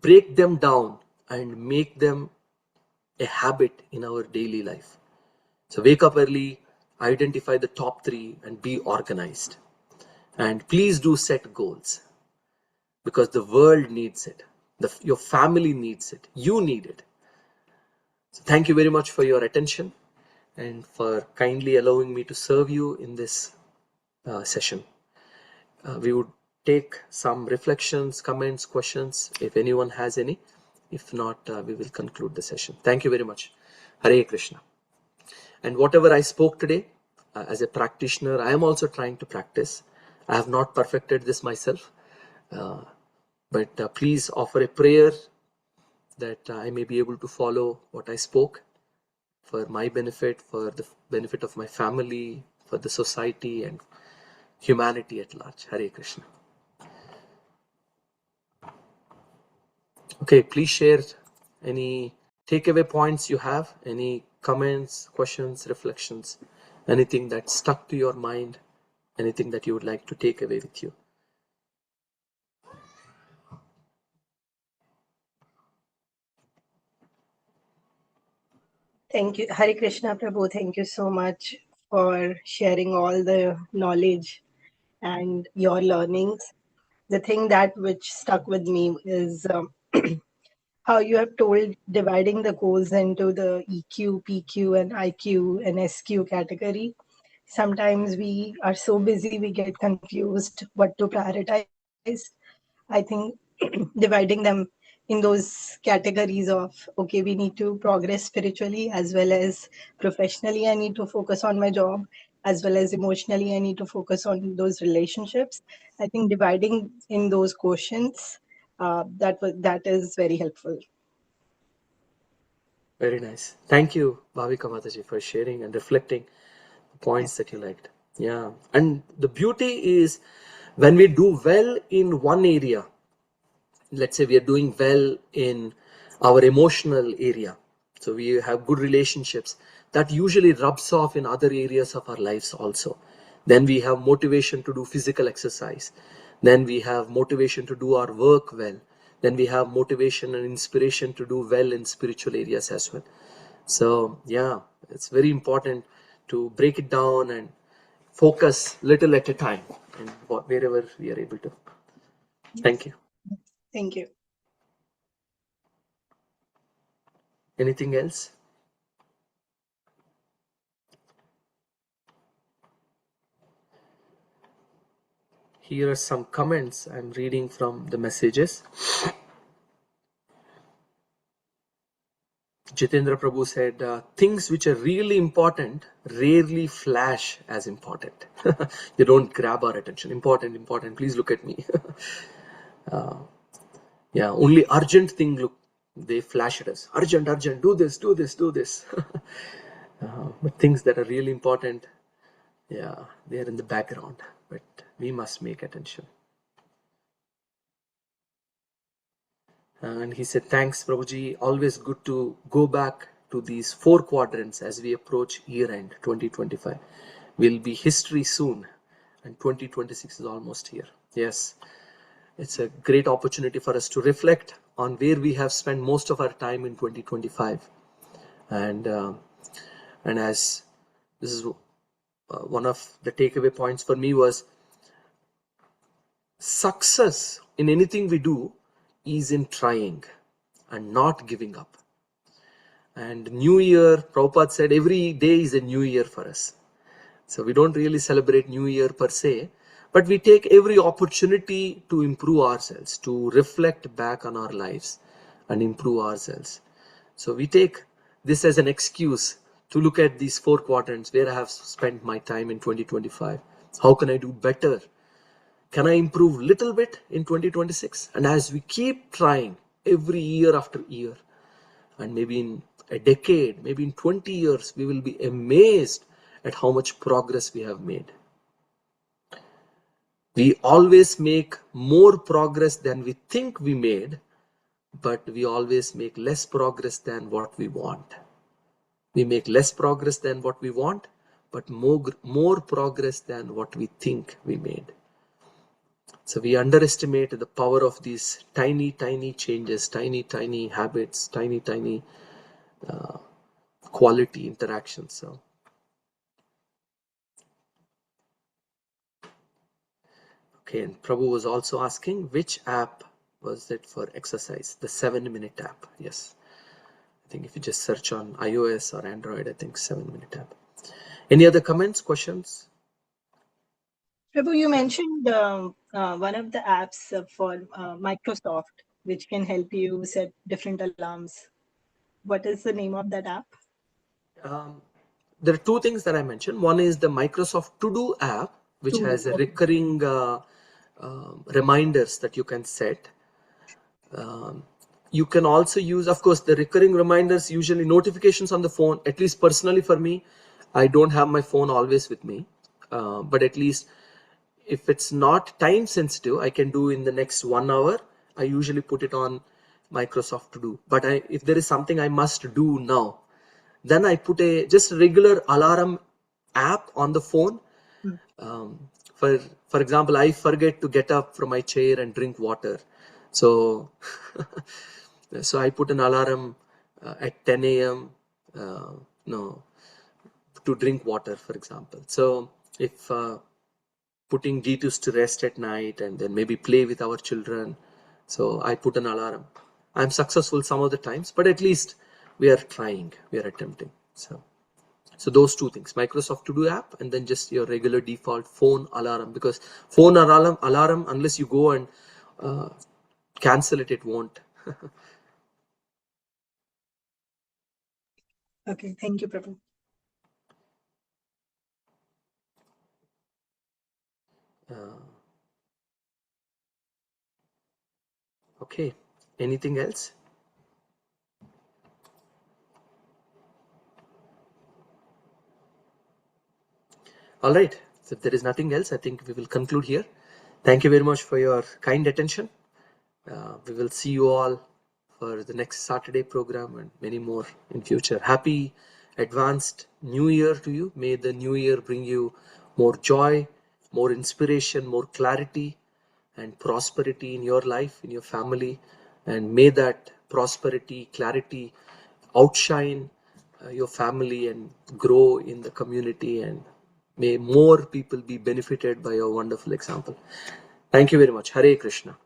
break them down and make them a habit in our daily life. So wake up early, identify the top 3 and be organized. And please do set goals because the world needs it. Your family needs it. You need it. So thank you very much for your attention and for kindly allowing me to serve you in this session. We would take some reflections, comments, questions if anyone has any. If not, we will conclude the session. Thank you very much. Hare Krishna. And whatever I spoke today, as a practitioner, I am also trying to practice. I have not perfected this myself, but please offer a prayer that I may be able to follow what I spoke for my benefit, for the benefit of my family, for the society and humanity at large. Hare Krishna. Okay, please share any takeaway points you have, any comments, questions, reflections, anything that stuck to your mind, anything that you would like to take away with you. Thank you. Hare Krishna Prabhu, thank you so much for sharing all the knowledge and your learnings. The thing that which stuck with me is how you have told dividing the goals into the EQ, PQ, and IQ and SQ category. Sometimes we are so busy we get confused what to prioritize. I think dividing them in those categories of, okay, we need to progress spiritually as well as professionally. I need to focus on my job, as well as emotionally I need to focus on those relationships. I think dividing in those quotients, that is very helpful. Very nice. Thank you, Bhavika Mataji, for sharing and reflecting the points that you liked. Yeah. And the beauty is when we do well in one area, let's say we are doing well in our emotional area, so we have good relationships, that usually rubs off in other areas of our lives also. Then we have motivation to do physical exercise, then we have motivation to do our work well, then we have motivation and inspiration to do well in spiritual areas as well. So yeah, it's very important to break it down and focus little at a time and wherever we are able to. Thank you. Thank you. Anything else? Here are some comments I'm reading from the messages. Jitendra Prabhu said, things which are really important rarely flash as important. They don't grab our attention. Important, important. Please look at me. Yeah, only urgent thing, look, they flash at us. Urgent, urgent, do this, do this, do this. But things that are really important, yeah, they are in the background. But we must make attention. And he said, thanks, Prabhuji. Always good to go back to these 4 quadrants as we approach year end 2025. Will be history soon, and 2026 is almost here. Yes, it's a great opportunity for us to reflect on where we have spent most of our time in 2025. And as this is one of the takeaway points for me was, success in anything we do is in trying and not giving up. And New Year, Prabhupada said, every day is a new year for us. So we don't really celebrate New Year per se, but we take every opportunity to improve ourselves, to reflect back on our lives and improve ourselves. So we take this as an excuse to look at these 4 quadrants, where I have spent my time in 2025. How can I do better? Can I improve little bit in 2026? And as we keep trying every year after year, and maybe in a decade, maybe in 20 years, we will be amazed at how much progress we have made. We always make more progress than we think we made, but we always make less progress than what we want. We make less progress than what we want, but more progress than what we think we made. So we underestimate the power of these tiny, tiny changes, tiny, tiny habits, tiny, tiny quality interactions. So okay, and Prabhu was also asking, which app was it for exercise? The 7-minute app. Yes, I think if you just search on iOS or Android, I think 7-minute app. Any other comments, questions? Prabhu, you mentioned one of the apps for Microsoft, which can help you set different alarms. What is the name of that app? There are 2 things that I mentioned. One is the Microsoft To Do app, which has a recurring reminders that you can set. You can also use, of course, the recurring reminders, usually notifications on the phone. At least personally for me, I don't have my phone always with me, but at least if it's not time sensitive, I can do in the next 1 hour. I usually put it on Microsoft To Do. But if there is something I must do now, then I put a just regular alarm app on the phone. For example, I forget to get up from my chair and drink water. So I put an alarm at 10 a.m. to drink water, for example. So if putting G2s to rest at night and then maybe play with our children, so I put an alarm. I'm successful some of the times, but at least we are trying, we are attempting. So those two things, Microsoft To Do app and then just your regular default phone alarm, because phone alarm unless you go and cancel it, it won't. Okay, thank you, Prabhu. Okay, anything else? All right, so if there is nothing else, I think we will conclude here. Thank you very much for your kind attention. We will see you all for the next Saturday program and many more in future. Happy advanced New Year to you. May the New Year bring you more joy, more inspiration, more clarity and prosperity in your life, in your family. And may that prosperity, clarity outshine your family and grow in the community, and may more people be benefited by your wonderful example. Thank you very much. Hare Krishna.